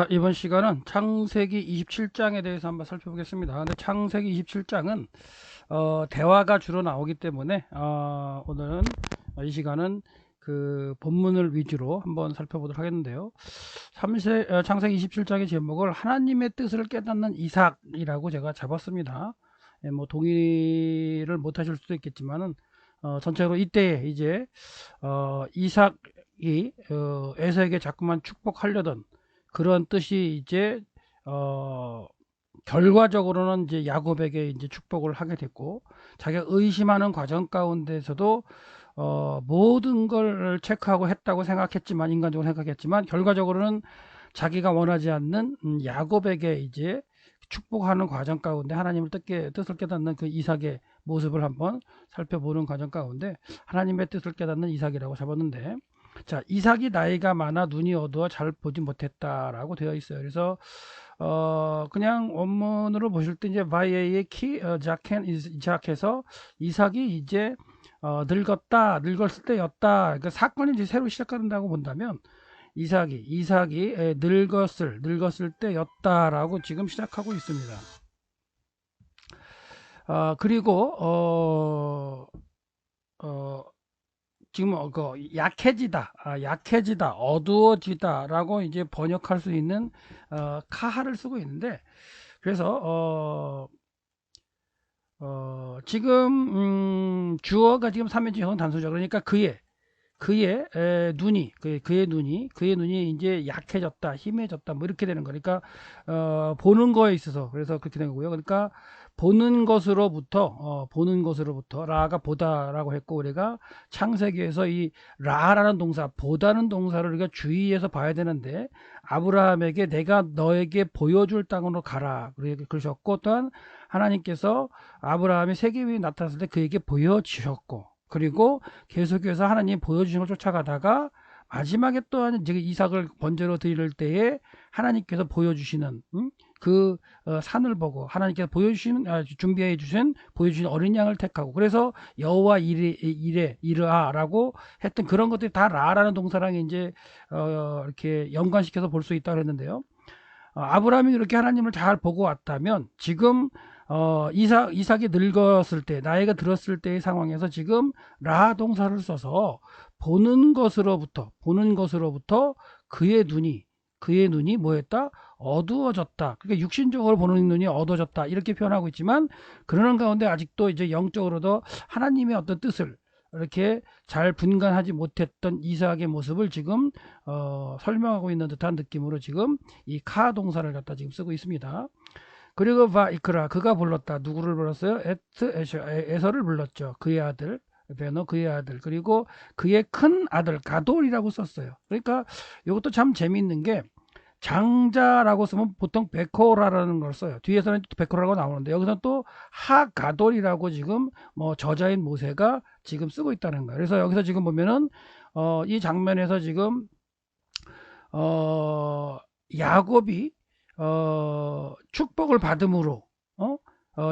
이번 시간은 창세기 27장에 대해서 한번 살펴보겠습니다. 근데 창세기 27장은 대화가 주로 나오기 때문에 오늘은 이 시간은 그 본문을 위주로 한번 살펴보도록 하겠는데요. 창세기 27장의 제목을 하나님의 뜻을 깨닫는 이삭이라고 제가 잡았습니다. 예, 뭐 동의를 못 하실 수도 있겠지만은 전체적으로 이때에 이제 이삭이 에서에게 자꾸만 축복하려던 그런 뜻이 이제 결과적으로는 이제 야곱에게 이제 축복을 하게 됐고, 자기가 의심하는 과정 가운데서도 모든 걸 체크하고 했다고 생각했지만, 인간적으로 생각했지만 결과적으로는 자기가 원하지 않는 야곱에게 이제 축복하는 과정 가운데 하나님을 뜻을 깨닫는 그 이삭의 모습을 한번 살펴보는 과정 가운데 하나님의 뜻을 깨닫는 이삭이라고 잡았는데, 자, 이삭이 나이가 많아 눈이 어두워 잘 보지 못했다라고 되어 있어요. 그래서 그냥 원문으로 보실 때 이제 바이에의 키 자켄 이삭해서 이삭이 이제 늙었을 때였다. 그 사건이 이제 새로 시작한다고 본다면 이삭이 늙었을 때였다라고 지금 시작하고 있습니다. 그리고 지금 약해지다, 어두워지다라고 이제 번역할 수 있는 카하를 쓰고 있는데, 그래서 지금 주어가 지금 삼인칭 단수죠. 그러니까 그의 눈이 이제 약해졌다, 힘해졌다, 뭐 이렇게 되는 거니까 보는 거에 있어서 그래서 그렇게 된 거고요. 그러니까 보는 것으로부터 라가 보다라고 했고, 우리가 창세기에서 이 라라는 동사, 보다는 동사를 우리가 주의해서 봐야 되는데, 아브라함에게 내가 너에게 보여줄 땅으로 가라 그러셨고, 또한 하나님께서 아브라함이 세계 위에 나타났을 때 그에게 보여주셨고, 그리고 계속해서 하나님 보여주신 걸 쫓아가다가 마지막에 또한 이제 이삭을 번제로 드릴 때에 하나님께서 보여주시는 그 산을 보고 하나님께서 준비해 주신 보여주신 어린 양을 택하고, 그래서 여호와 이르아라고 했던 그런 것들이 다 라라는 동사랑 이제 이렇게 연관시켜서 볼 수 있다고 했는데요. 아브라함이 그렇게 하나님을 잘 보고 왔다면 지금 이삭이 늙었을 때, 나이가 들었을 때의 상황에서 지금 라 동사를 써서 보는 것으로부터 그의 눈이 뭐했다? 어두워졌다. 그러니까 육신적으로 보는 눈이 어두워졌다, 이렇게 표현하고 있지만, 그러는 가운데 아직도 이제 영적으로도 하나님의 어떤 뜻을 이렇게 잘 분간하지 못했던 이삭의 모습을 지금 설명하고 있는 듯한 느낌으로 지금 이 카 동사를 갖다 지금 쓰고 있습니다. 그리고 바이크라, 그가 불렀다. 누구를 불렀어요? 에서를 불렀죠. 그의 아들 베너, 그의 아들. 그리고 그의 큰 아들 가돌이라고 썼어요. 그러니까 이것도 참 재미있는 게, 장자라고 쓰면 보통 베코라라는 걸 써요. 뒤에서는 베코라고 나오는데, 여기서 또 하가돌이라고 지금 뭐 저자인 모세가 지금 쓰고 있다는 거예요. 그래서 여기서 지금 보면은 이 장면에서 지금 야곱이 축복을 받음으로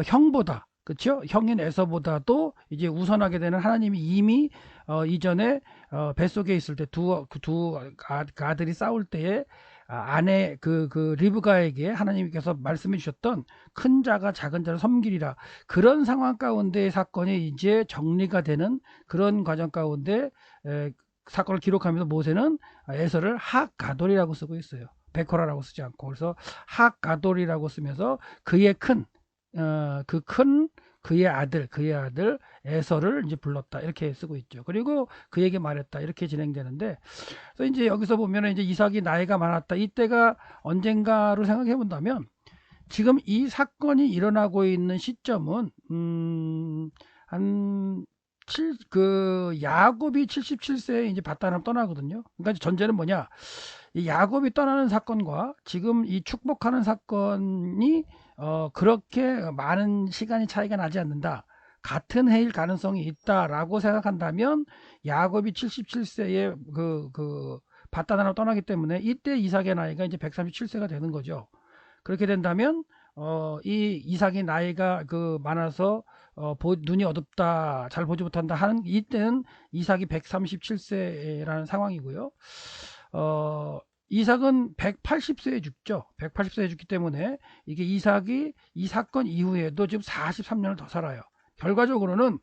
형보다, 그렇죠? 형인 에서보다도 이제 우선하게 되는 하나님이 이미 이전에 뱃속에 있을 때 두 아들이 싸울 때에 아내 그 리브가에게 하나님께서 말씀해 주셨던 큰 자가 작은 자를 섬기리라, 그런 상황 가운데 사건이 이제 정리가 되는 그런 과정 가운데 사건을 기록하면서 모세는 에서를 하가돌이라고 쓰고 있어요. 베코라라고 쓰지 않고. 그래서 하가돌이라고 쓰면서 그의 큰 그의 아들 에서를 이제 불렀다, 이렇게 쓰고 있죠. 그리고 그에게 말했다, 이렇게 진행되는데, 그래서 이제 여기서 보면 이제 이삭이 나이가 많았다, 이때가 언젠가로 생각해 본다면 지금 이 사건이 일어나고 있는 시점은 한 야곱이 77세에 이제 바다를 떠나거든요. 그러니까 전제는 뭐냐? 이 야곱이 떠나는 사건과 지금 이 축복하는 사건이 그렇게 많은 시간이 차이가 나지 않는다, 같은 해일 가능성이 있다라고 생각한다면, 야곱이 77세에 바다나로 떠나기 때문에 이때 이삭의 나이가 이제 137세가 되는 거죠. 그렇게 된다면 이 이삭이 나이가 많아서 눈이 어둡다, 잘 보지 못한다 하는 이때는 이삭이 137세라는 상황이고요. 이삭은 180세에 죽죠. 180세에 죽기 때문에 이게 이삭이 이 사건 이후에도 지금 43년을 더 살아요. 결과적으로는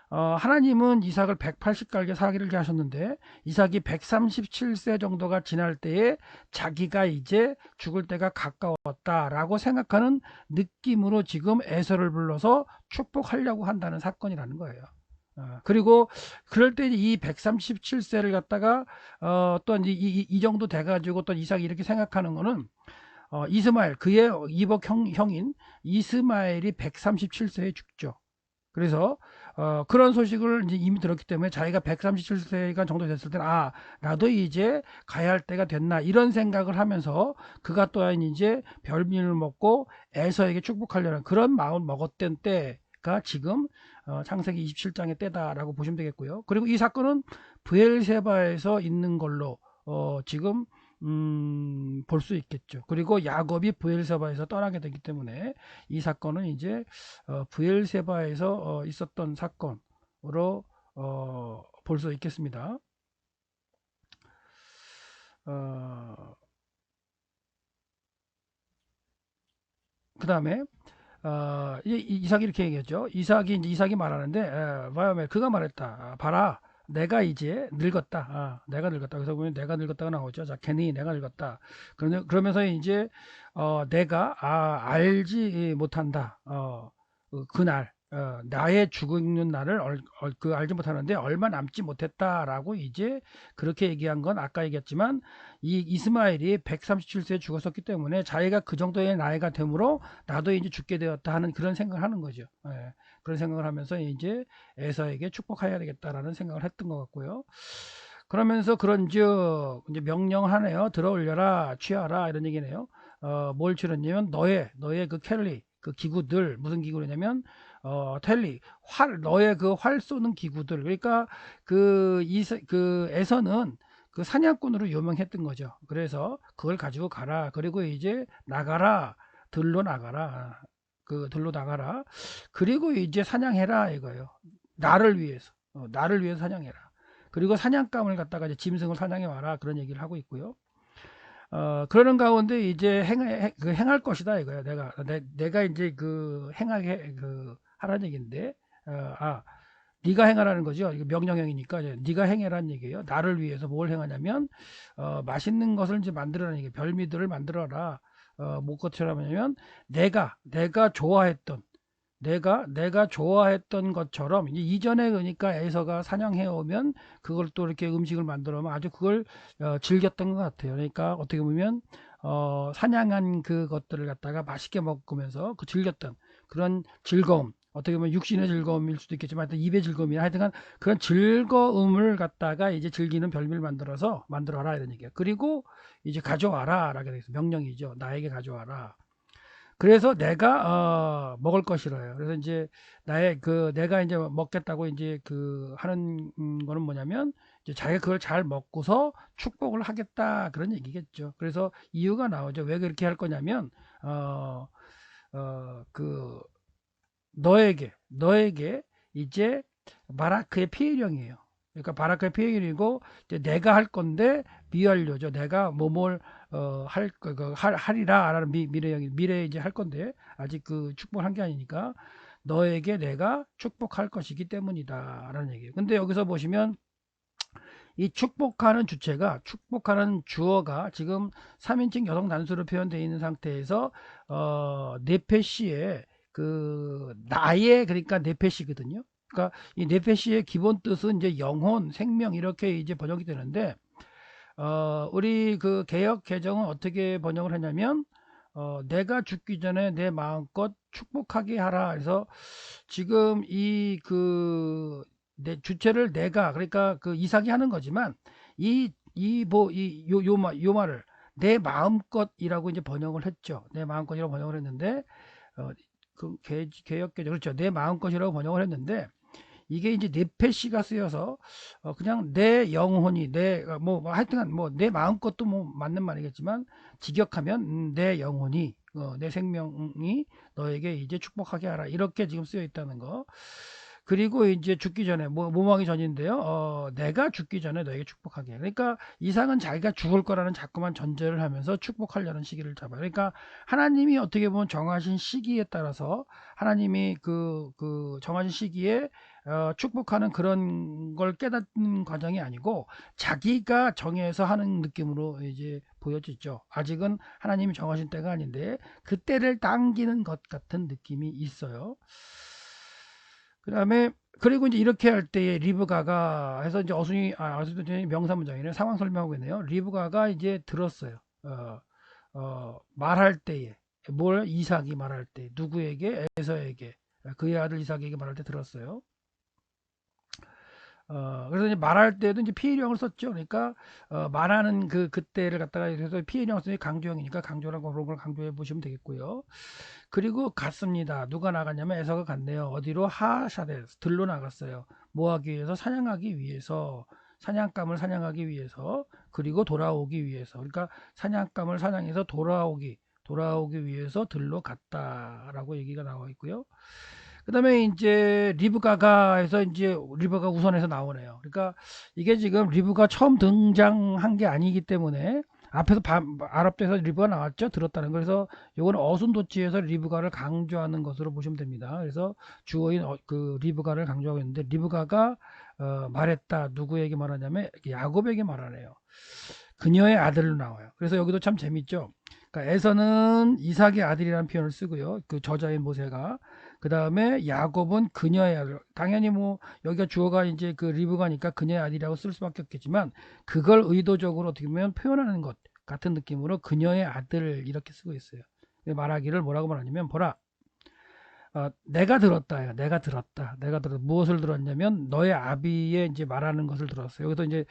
하나님은 이삭을 180갈게 살기를 하셨는데 이삭이 137세 정도가 지날 때에 자기가 이제 죽을 때가 가까웠다라고 생각하는 느낌으로 지금 에서를 불러서 축복하려고 한다는 사건이라는 거예요. 그리고 그럴 때 이 137세를 갖다가 이 정도 돼가지고 또 이삭이 이렇게 생각하는 거는 이스마엘 그의 이복 형인 이스마엘이 137세에 죽죠. 그래서 그런 소식을 이제 이미 들었기 때문에 자기가 137세가 정도 됐을 때는 나도 이제 가야 할 때가 됐나 이런 생각을 하면서 그가 또한 이제 별미를 먹고 에서에게 축복하려는 그런 마음을 먹었던 때가 지금 창세기 27장의 때다라고 보시면 되겠고요. 그리고 이 사건은 브엘세바에서 있는 걸로 지금 볼 수 있겠죠. 그리고 야곱이 브엘세바에서 떠나게 되기 때문에 이 사건은 이제 브엘세바에서 있었던 사건으로 볼 수 있겠습니다. 그 다음에 이삭이 이렇게 얘기했죠. 이삭이 말하는데 바야멜 그가 말했다. 봐라. 내가 이제 늙었다. 내가 늙었다. 그래서 보면 내가 늙었다가 나오죠. 자, 괜히 내가 늙었다. 그러면서 이제 내가 알지 못한다. 그날 나의 죽는 날을 알지 못하는데 얼마 남지 못했다라고 이제 그렇게 얘기한 건 아까 얘기했지만 이 이스마엘이 137세에 죽었었기 때문에 자기가 그 정도의 나이가 되므로 나도 이제 죽게 되었다 하는 그런 생각을 하는 거죠. 그런 생각을 하면서 이제 에서에게 축복해야 되겠다라는 생각을 했던 것 같고요. 그러면서 그런즉 이제 명령하네요. 들어올려라, 취하라 이런 얘기네요. 뭘 취했냐면 너의 그 켈리 그 기구들 무슨 기구냐면 텔리 너의 그 활 쏘는 기구들 그러니까 그 에서는 그 사냥꾼으로 유명했던 거죠. 그래서 그걸 가지고 가라. 그리고 이제 나가라. 들로 나가라. 들로 나가라. 그리고 이제 사냥해라 이거예요. 나를 위해서. 나를 위해서 사냥해라. 그리고 사냥감을 갖다가 이제 짐승을 사냥해 와라. 그런 얘기를 하고 있고요. 그러는 가운데 이제 행할 것이다 이거야. 내가 이제 행하게 하라는 얘기인데, 네가 행하라는 거죠. 이거 명령형이니까 네가 행해라는 얘기예요. 나를 위해서 뭘 행하냐면 맛있는 것을 이제 만들어라는 얘기예요. 별미들을 만들어라. 뭐것처럼 하냐면 내가 좋아했던 내가 좋아했던 것처럼 이전에 그러니까 에서가 사냥해 오면 그걸 또 이렇게 음식을 만들어 오면 아주 그걸 즐겼던 것 같아요. 그러니까 어떻게 보면 사냥한 그것들을 갖다가 맛있게 먹으면서 그 즐겼던 그런 즐거움 어떻게 보면 육신의 즐거움일 수도 있겠지만 하여튼 입의 즐거움이나 하여튼 그런 즐거움을 갖다가 이제 즐기는 별미를 만들어라 이런 얘기예요. 그리고 이제 가져와라 라게 되어 명령이죠. 나에게 가져와라. 그래서 내가 먹을 것이래요. 그래서 이제 내가 이제 먹겠다고 이제 하는 거는 뭐냐면 이제 자기가 그걸 잘 먹고서 축복을 하겠다 그런 얘기겠죠. 그래서 이유가 나오죠. 왜 그렇게 할 거냐면 어, 그 너에게 이제 바라크의 피해령이에요. 그러니까 바라크의 피해령이고 내가 할 건데 미완료죠. 내가 뭐뭘 하리라라는 미래에 이제 할 건데 아직 축복을 한 게 아니니까 너에게 내가 축복할 것이기 때문이다라는 얘기예요. 근데 여기서 보시면 이 축복하는 주어가 지금 3인칭 여성 단수로 표현되어 있는 상태에서 네페시에 나의 그러니까 네페시거든요. 그러니까 이 네페시의 기본 뜻은 이제 영혼, 생명 이렇게 이제 번역이 되는데 우리 개역 개정은 어떻게 번역을 하냐면 내가 죽기 전에 내 마음껏 축복하게 하라. 그래서 지금 내 주체를 내가 그러니까 이삭이 하는 거지만 요 말을 내 마음껏이라고 이제 번역을 했죠. 내 마음껏이라고 번역을 했는데 개역 개정 그렇죠. 내 마음껏이라고 번역을 했는데 이게 이제 네페시가 쓰여서 그냥 내 영혼이 하여튼간 내 마음껏도 맞는 말이겠지만 직역하면 내 영혼이 내 생명이 너에게 이제 축복하게 하라 이렇게 지금 쓰여 있다는 거. 그리고 이제 죽기 전에 모모하기 전인데요. 내가 죽기 전에 너에게 축복하게. 그러니까 이삭은 자기가 죽을 거라는 자꾸만 전제를 하면서 축복하려는 시기를 잡아요. 그러니까 하나님이 어떻게 보면 정하신 시기에 따라서 하나님이 그 정하신 시기에 축복하는 그런 걸 깨닫는 과정이 아니고 자기가 정해서 하는 느낌으로 이제 보여지죠. 아직은 하나님이 정하신 때가 아닌데 그 때를 당기는 것 같은 느낌이 있어요. 그 다음에 그리고 이제 이렇게 할 때에 리브가가 해서 이제 어순이 명사 문장이네. 상황 설명하고 있네요. 리브가가 이제 들었어요. 말할 때에 뭘 이삭이 말할 때 누구에게 에서에게 그의 아들 이삭에게 말할 때 들었어요. 그래서 이제 말할 때도 이제 피해령을 썼죠. 그러니까 말하는 그때를 갖다가 그래서 피해령을 쓰니 강조형이니까 강조라고 그런 걸 강조해 보시면 되겠고요. 그리고 갔습니다. 누가 나갔냐면 에서가 갔네요. 어디로? 하샤데스 들로 나갔어요. 뭐 하기 위해서? 사냥하기 위해서. 사냥감을 사냥하기 위해서. 그리고 돌아오기 위해서. 그러니까 사냥감을 사냥해서 돌아오기 위해서 들로 갔다라고 얘기가 나와 있고요. 그 다음에 이제 리브가가 해서 이제 리브가 우선해서 나오네요. 그러니까 이게 지금 리브가 처음 등장한 게 아니기 때문에 앞에서 아랍에서 리브가 나왔죠. 들었다는 거. 그래서 요거는 어순도치에서 리브가를 강조하는 것으로 보시면 됩니다. 그래서 주어인 그 리브가를 강조하고 있는데 리브가가 말했다. 누구에게 말하냐면 야곱에게 말하네요. 그녀의 아들로 나와요. 그래서 여기도 참 재밌죠. 그러니까 에서는 이삭의 아들이라는 표현을 쓰고요. 그 저자인 모세가. 그 다음에 야곱은 그녀의 아들. 당연히 뭐 여기가 주어가 이제 그 리브가니까 그녀의 아들이라고 쓸 수밖에 없겠지만 그걸 의도적으로 어떻게 보면 표현하는 것 같은 느낌으로 그녀의 아들 이렇게 쓰고 있어요. 말하기를 뭐라고 말하냐면 보라. 내가 들었다. 내가 들었다. 무엇을 들었냐면 너의 아비의 이제 말하는 것을 들었어요. 여기도 이제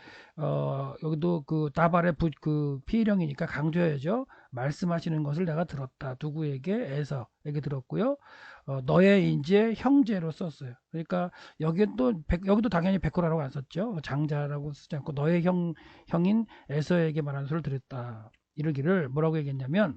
여기도 그 다발의 그 피해령이니까 강조해야죠. 말씀하시는 것을 내가 들었다. 누구에게? 에서에게 들었고요. 너의 이제 형제로 썼어요. 그러니까 여기도 당연히 베코라라고 안 썼죠. 장자라고 쓰지 않고 너의 형인 에서에게 말하는 소리를 들었다. 이러기를 뭐라고 얘기했냐면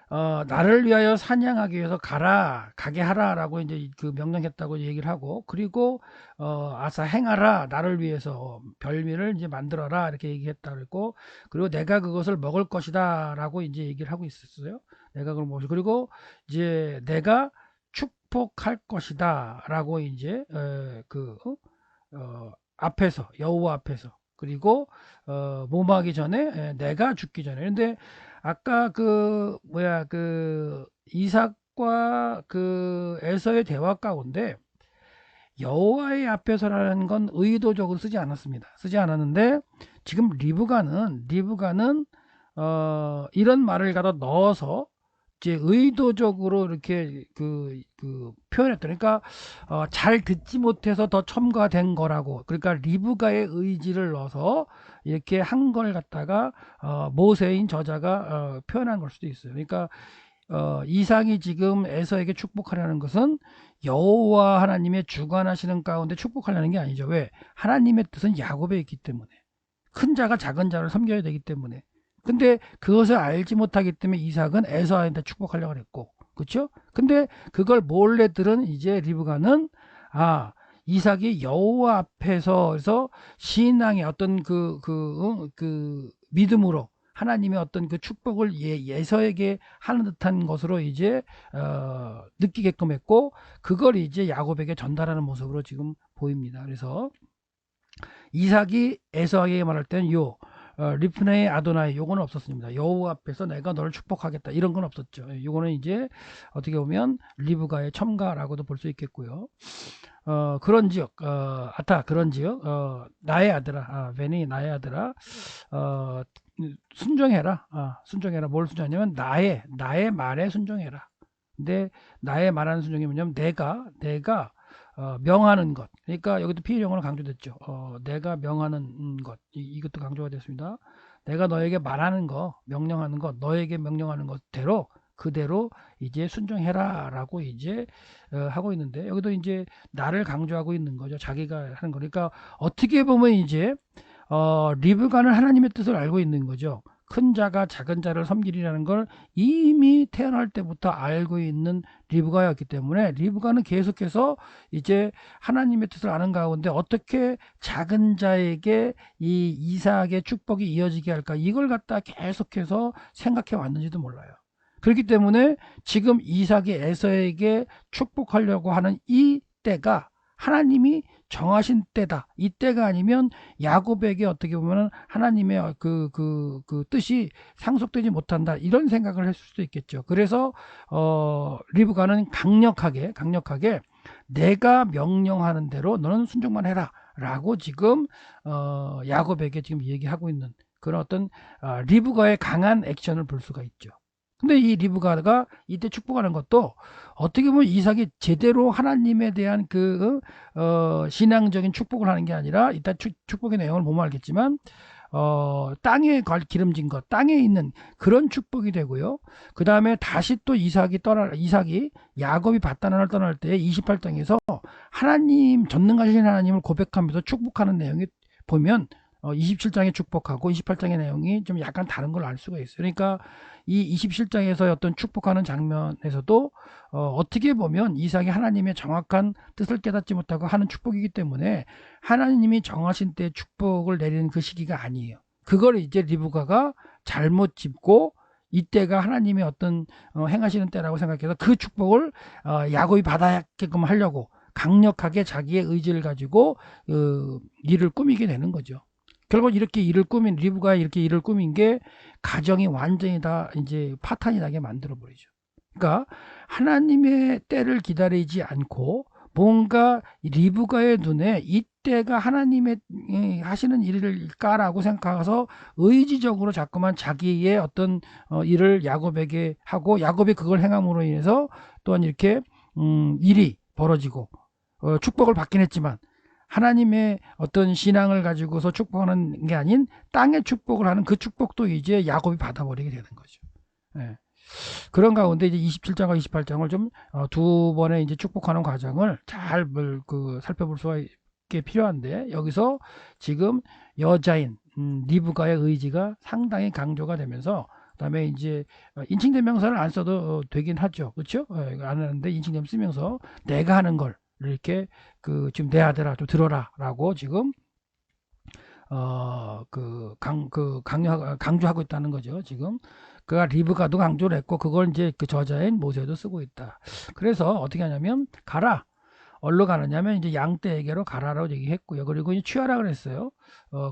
나를 위하여 사냥하기 위해서 가게 하라라고 이제 그 명령했다고 얘기를 하고 그리고 아사 행하라 나를 위해서 별미를 이제 만들어라 이렇게 얘기했다 그랬고 그리고 내가 그것을 먹을 것이다라고 이제 얘기를 하고 있었어요. 내가 그걸 먹을 그리고 이제 내가 축복할 것이다라고 이제 앞에서 여호와 앞에서 그리고 모마하기 전에 내가 죽기 전에 근데 아까 그 이삭과 그 에서의 대화 가운데 여호와의 앞에서라는 건 의도적으로 쓰지 않았습니다. 쓰지 않았는데 지금 리브가는 이런 말을 갖다 넣어서 이제 의도적으로 이렇게 표현했다. 그러니까 잘 듣지 못해서 더 첨가된 거라고. 그러니까 리브가의 의지를 넣어서 이렇게 한 걸 갖다가 모세인 저자가 표현한 걸 수도 있어요. 그러니까 이삭이 지금 에서에게 축복하려는 것은 여호와 하나님의 주관하시는 가운데 축복하려는 게 아니죠. 왜? 하나님의 뜻은 야곱에 있기 때문에. 큰 자가 작은 자를 섬겨야 되기 때문에. 근데 그것을 알지 못하기 때문에 이삭은 에서한테 축복하려고 그랬고. 그렇죠? 근데 그걸 몰래 들은 이제 리브가는 이삭이 여호와 앞에서 신앙의 어떤 그 믿음으로 하나님의 어떤 그 축복을 예서에게 하는 듯한 것으로 이제 느끼게끔 했고 그걸 이제 야곱에게 전달하는 모습으로 지금 보입니다. 그래서 이삭이 에서에게 말할 때는 리프네의 아도나이 요거는 없었습니다. 여호와 앞에서 내가 너를 축복하겠다 이런 건 없었죠. 요거는 이제 어떻게 보면 리브가의 첨가라고도 볼 수 있겠고요. 그런지역 그런지역 나의 아들아 베니 나의 아들아 순종해라. 순종해라. 뭘 순종하냐면 나의 말에 순종해라. 근데 나의 말하는 순종이 뭐냐면 내가 명하는 것. 그러니까 여기도 피해령어로 강조됐죠. 내가 명하는 것. 이것도 강조가 됐습니다. 내가 너에게 말하는 거, 명령하는 것, 너에게 명령하는 것대로 그대로 이제 순종해라라고 이제 하고 있는데 여기도 이제 나를 강조하고 있는 거죠. 자기가 하는 거니까 어떻게 보면 이제 리브가는 하나님의 뜻을 알고 있는 거죠. 큰 자가 작은 자를 섬기리라는 걸 이미 태어날 때부터 알고 있는 리브가였기 때문에 리브가는 계속해서 이제 하나님의 뜻을 아는 가운데 어떻게 작은 자에게 이 이삭의 축복이 이어지게 할까, 이걸 갖다 계속해서 생각해 왔는지도 몰라요. 그렇기 때문에 지금 이삭이 에서에게 축복하려고 하는 이 때가 하나님이 정하신 때다. 이 때가 아니면 야곱에게 어떻게 보면 하나님의 그 뜻이 상속되지 못한다. 이런 생각을 했을 수도 있겠죠. 그래서 리브가는 강력하게 내가 명령하는 대로 너는 순종만 해라 라고 지금 야곱에게 지금 얘기하고 있는 그런 어떤 리브가의 강한 액션을 볼 수가 있죠. 근데 이 리브가가 이때 축복하는 것도 어떻게 보면 이삭이 제대로 하나님에 대한 신앙적인 축복을 하는 게 아니라, 이따 축복의 내용을 보면 알겠지만 땅에 기름진 것, 땅에 있는 그런 축복이 되고요. 그 다음에 다시 또 이삭이 야곱이 밧단을 떠날 때 28장에서 하나님, 전능하신 하나님을 고백하면서 축복하는 내용이 보면 27장에 축복하고 28장의 내용이 좀 약간 다른 걸 알 수가 있어요. 그러니까 이 27장에서 어떤 축복하는 장면에서도 어떻게 보면 이삭이 하나님의 정확한 뜻을 깨닫지 못하고 하는 축복이기 때문에 하나님이 정하신 때 축복을 내리는 그 시기가 아니에요. 그걸 이제 리브가가 잘못 짚고 이때가 하나님의 어떤 행하시는 때라고 생각해서 그 축복을 야곱이 받아야게끔 하려고 강력하게 자기의 의지를 가지고 일을 꾸미게 되는 거죠. 결국 이렇게 리브가 이렇게 일을 꾸민 게 가정이 완전히 다 이제 파탄이 나게 만들어 버리죠. 그러니까 하나님의 때를 기다리지 않고 뭔가 리브가의 눈에 이때가 하나님의 하시는 일일까라고 생각해서 의지적으로 자꾸만 자기의 어떤 일을 야곱에게 하고, 야곱이 그걸 행함으로 인해서 또한 이렇게 일이 벌어지고 축복을 받긴 했지만 하나님의 어떤 신앙을 가지고서 축복하는 게 아닌 땅의 축복을 하는 그 축복도 이제 야곱이 받아버리게 되는 거죠. 예. 그런 가운데 이제 27장과 28장을 좀 두 번의 이제 축복하는 과정을 잘 살펴볼 수가 있게 필요한데, 여기서 지금 여자인 리브가의 의지가 상당히 강조가 되면서, 그다음에 이제 인칭대명사를 안 써도 되긴 하죠. 그렇죠? 안 하는데 인칭대명 쓰면서 내가 하는 걸 이렇게 지금 내 아들아 좀 들어라라고 지금 강조하고 있다는 거죠. 지금 그가 리브가도 강조를 했고 그걸 이제 그 저자인 모세도 쓰고 있다. 그래서 어떻게 하냐면 가라. 어디로 가느냐면 이제 양떼에게로 가라라고 얘기했고요. 그리고 이제 취하라 그랬어요.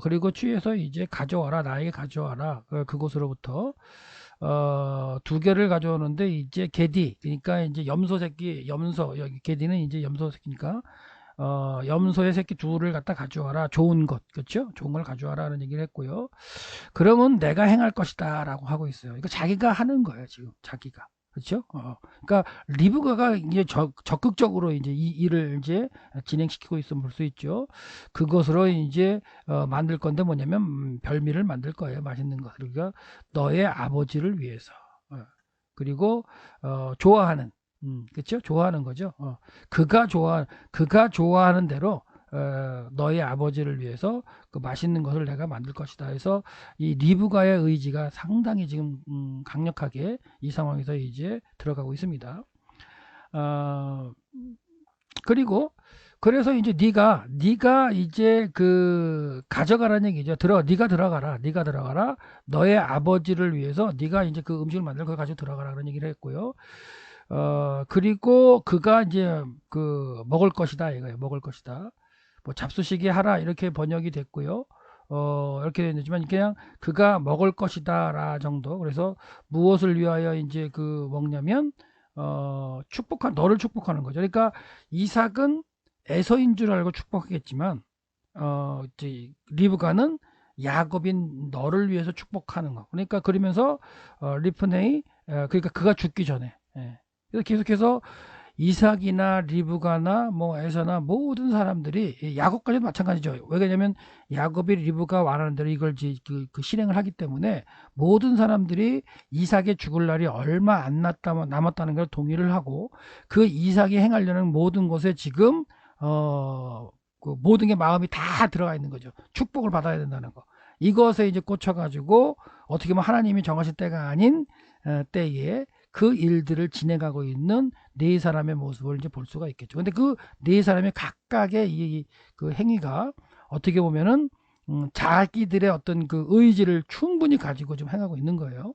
그리고 취해서 이제 가져와라, 나에게 가져와라. 그곳으로부터 두 개를 가져오는데 이제 게디, 그러니까 이제 염소 새끼, 여기 게디는 이제 염소 새끼니까 염소의 새끼 둘을 갖다 가져와라. 좋은 것, 그렇죠? 좋은 걸 가져와라는 얘기를 했고요. 그러면 내가 행할 것이다 라고 하고 있어요. 이거 자기가 하는 거예요, 지금 자기가. 그렇죠? 그러니까 리브가가 이제 적극적으로 이제 이 일을 이제 진행시키고 있으면 볼 수 있죠. 그것으로 이제 만들 건데 뭐냐면 별미를 만들 거예요. 맛있는 것. 그러니까 너의 아버지를 위해서. 그리고 좋아하는, 그렇죠? 좋아하는 거죠. 그가 좋아하는 대로 너의 아버지를 위해서 그 맛있는 것을 내가 만들 것이다 해서 이 리브가의 의지가 상당히 지금 강력하게 이 상황에서 이제 들어가고 있습니다. 그리고 그래서 이제 네가 이제 가져가라는 얘기죠. 네가 들어가라. 너의 아버지를 위해서 네가 이제 그 음식을 만들고 그걸 가지고 들어가라 그런 얘기를 했고요. 그리고 그가 이제 먹을 것이다 이거예요. 먹을 것이다. 뭐 잡수시게 하라 이렇게 번역이 됐고요. 이렇게 되지만 그냥 그가 먹을 것이다라 정도. 그래서 무엇을 위하여 이제 먹냐면 너를 축복하는 거죠. 그러니까 이삭은 에서인 줄 알고 축복하겠지만 이제 리브가는 야곱인 너를 위해서 축복하는 거. 그러니까 그러면서 리프네이, 그러니까 그가 죽기 전에. 그래서 계속해서 이삭이나 리브가나 뭐 에서나 모든 사람들이, 야곱까지도 마찬가지죠. 왜냐면 야곱이 리브가 말하는 대로 이걸 실행을 하기 때문에 모든 사람들이 이삭의 죽을 날이 얼마 안 남았다는 걸 동의를 하고 그 이삭이 행하려는 모든 것에 지금 모든 게 마음이 다 들어가 있는 거죠. 축복을 받아야 된다는 거. 이것에 이제 꽂혀가지고 어떻게 보면 하나님이 정하실 때가 아닌 때에 그 일들을 진행하고 있는 네 사람의 모습을 이제 볼 수가 있겠죠. 근데 그 네 사람의 각각의 그 행위가 어떻게 보면은 자기들의 어떤 그 의지를 충분히 가지고 좀 행하고 있는 거예요.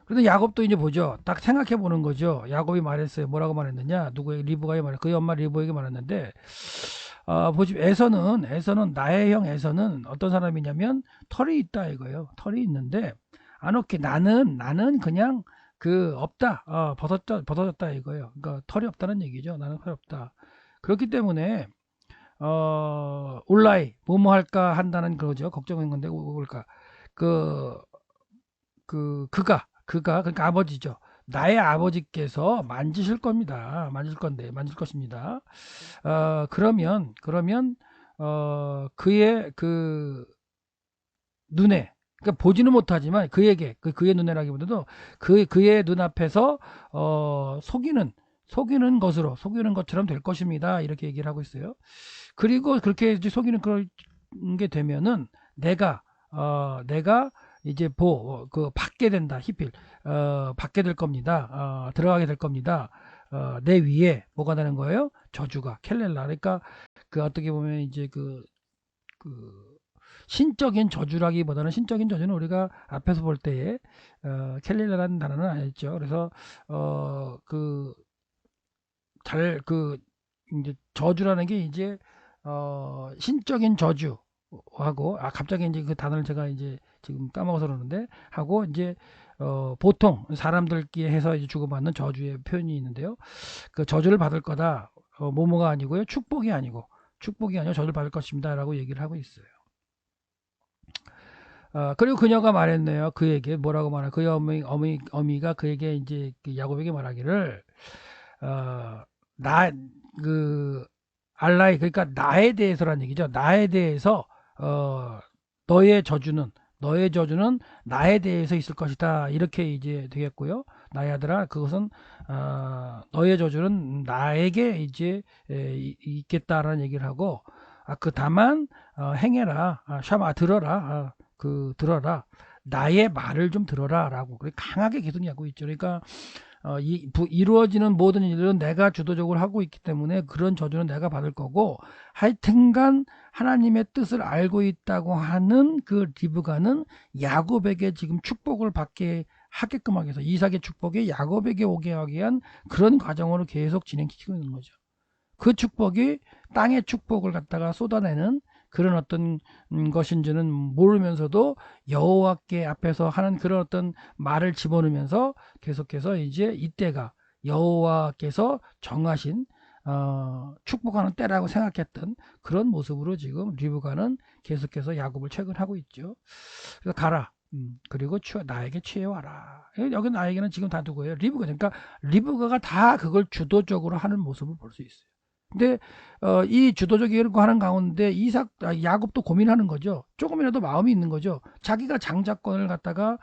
그런데 야곱도 이제 보죠. 딱 생각해 보는 거죠. 야곱이 말했어요. 뭐라고 말했느냐? 누구에게 리브가에 말했. 그의 엄마 리브에게 말했는데, 보시 에서는 나의 형 에서는 어떤 사람이냐면 털이 있다 이거예요. 털이 있는데 안 오케이. 나는 그냥 그 없다. 벗어졌다 이거예요. 그러니까 털이 없다는 얘기죠. 나는 털이 없다. 그렇기 때문에 올라이 뭐뭐 할까 한다는 거죠. 걱정인 건데 뭘까? 그 그가 그러니까 아버지죠. 나의 아버지께서 만지실 겁니다. 만질 것입니다. 그러면 그의 그 눈에 그러니까 보지는 못하지만 그에게 그의 눈에라기보다도 그의 눈앞에서 속이는 것처럼 될 것입니다. 이렇게 얘기를 하고 있어요. 그리고 그렇게 이제 속이는 그런 게 되면은 내가 이제 받게 된다. 히필 받게 될 겁니다. 들어가게 될 겁니다. 내 위에 뭐가 되는 거예요? 저주가 켈렐라. 그러니까 그 어떻게 보면 이제 그 신적인 저주라기보다는 신적인 저주는 우리가 앞에서 볼 때에 켈렐라라는 단어는 아니었죠. 그래서 그 이제 저주라는 게 이제 신적인 저주하고 갑자기 이제 그 단어를 제가 이제 지금 까먹어서 그러는데 하고 이제 보통 사람들끼리 해서 이제 주고받는 저주의 표현이 있는데요. 그 저주를 받을 거다. 뭐뭐가 아니고요. 축복이 아니고 저주를 받을 것입니다라고 얘기를 하고 있어요. 그리고 그녀가 말했네요. 그에게 뭐라고 말하? 그의 어미가 그에게 이제 그 야곱에게 말하기를 어, 나, 그, 알라이, 그러니까 나에 대해서란 얘기죠. 나에 대해서, 어, 너의 저주는, 너의 저주는 나에 대해서 있을 것이다. 이렇게 이제 되겠고요. 나의 아들아, 그것은, 너의 저주는 나에게 이제 있겠다라는 얘기를 하고, 다만, 행해라. 샤마, 들어라. 들어라. 나의 말을 좀 들어라. 라고. 강하게 계속 하고 있죠. 그러니까, 이루어지는 모든 일들은 내가 주도적으로 하고 있기 때문에 그런 저주는 내가 받을 거고 하여튼간 하나님의 뜻을 알고 있다고 하는 그 리브가는 야곱에게 지금 축복을 받게 하게끔 하기 위해서 이삭의 축복이 야곱에게 오게 하기 위한 그런 과정으로 계속 진행시키고 있는 거죠. 그 축복이 땅의 축복을 갖다가 쏟아내는 그런 어떤 것인지는 모르면서도 여호와께 앞에서 하는 그런 어떤 말을 집어넣으면서 계속해서 이제 이때가 여호와께서 정하신 축복하는 때라고 생각했던 그런 모습으로 지금 리브가는 계속해서 야곱을 채근하고 있죠. 그래서 가라. 그리고 나에게 취해와라. 여기 나에게는 지금 다 누구예요? 리브가. 그러니까 리브가가 다 그걸 주도적으로 하는 모습을 볼 수 있어요. 근데 이 주도적이고 하는 가운데 야곱도 고민하는 거죠. 조금이라도 마음이 있는 거죠. 자기가 장자권을 갖다가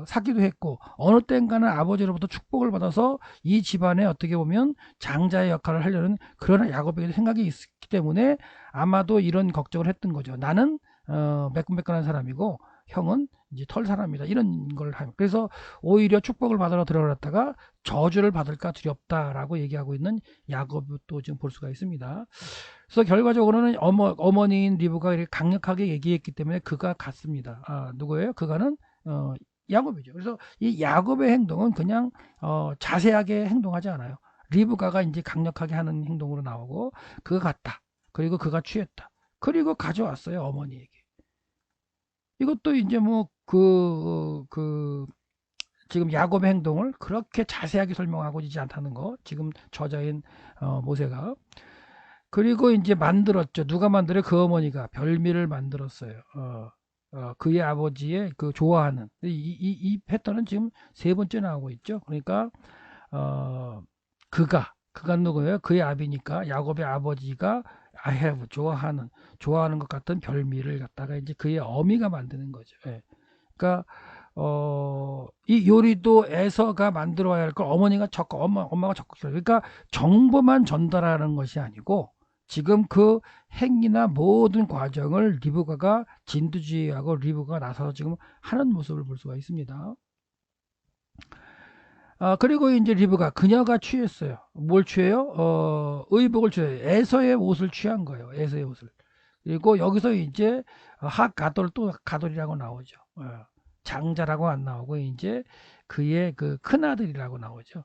사기도 했고 어느 땐가는 아버지로부터 축복을 받아서 이 집안에 어떻게 보면 장자의 역할을 하려는 그런 야곱에게 생각이 있기 때문에 아마도 이런 걱정을 했던 거죠. 나는 매끈매끈한 사람이고 형은 이제 털 사람이다. 이런 걸 하면. 그래서 오히려 축복을 받으러 들어갔다가 저주를 받을까 두렵다라고 얘기하고 있는 야곱도 지금 볼 수가 있습니다. 그래서 결과적으로는 어머니인 리브가 이렇게 강력하게 얘기했기 때문에 그가 갔습니다. 누구예요? 그가는 야곱이죠. 그래서 이 야곱의 행동은 그냥 자세하게 행동하지 않아요. 리브가가 이제 강력하게 하는 행동으로 나오고 그가 갔다. 그리고 그가 취했다. 그리고 가져왔어요. 어머니에게. 이것도 이제 지금 야곱의 행동을 그렇게 자세하게 설명하고 있지 않다는 거. 지금 저자인 모세가. 그리고 이제 만들었죠. 누가 만들어요? 그 어머니가 별미를 만들었어요. 그의 아버지의 그 좋아하는 이 패턴은 지금 세 번째 나오고 있죠. 그러니까 그가 누구예요? 그의 아비니까 야곱의 아버지가 I have 좋아하는 것 같은 별미를 갖다가 이제 그의 어미가 만드는 거죠. 예. 그러니까 이 요리도 에서가 만들어야 할 걸 어머니가 적극 엄마가 적극 그러니까 정보만 전달하는 것이 아니고 지금 그 행위나 모든 과정을 리브가가 진두지휘하고 리브가가 나서서 지금 하는 모습을 볼 수가 있습니다. 그리고 이제 리브가 그녀가 취했어요. 뭘 취해요? 의복을 취해요. 에서의 옷을 취한 거예요. 에서의 옷을. 그리고 여기서 이제 학 가돌 또 가돌이라고 나오죠. 장자라고 안 나오고 이제 그의 그 큰아들이라고 나오죠.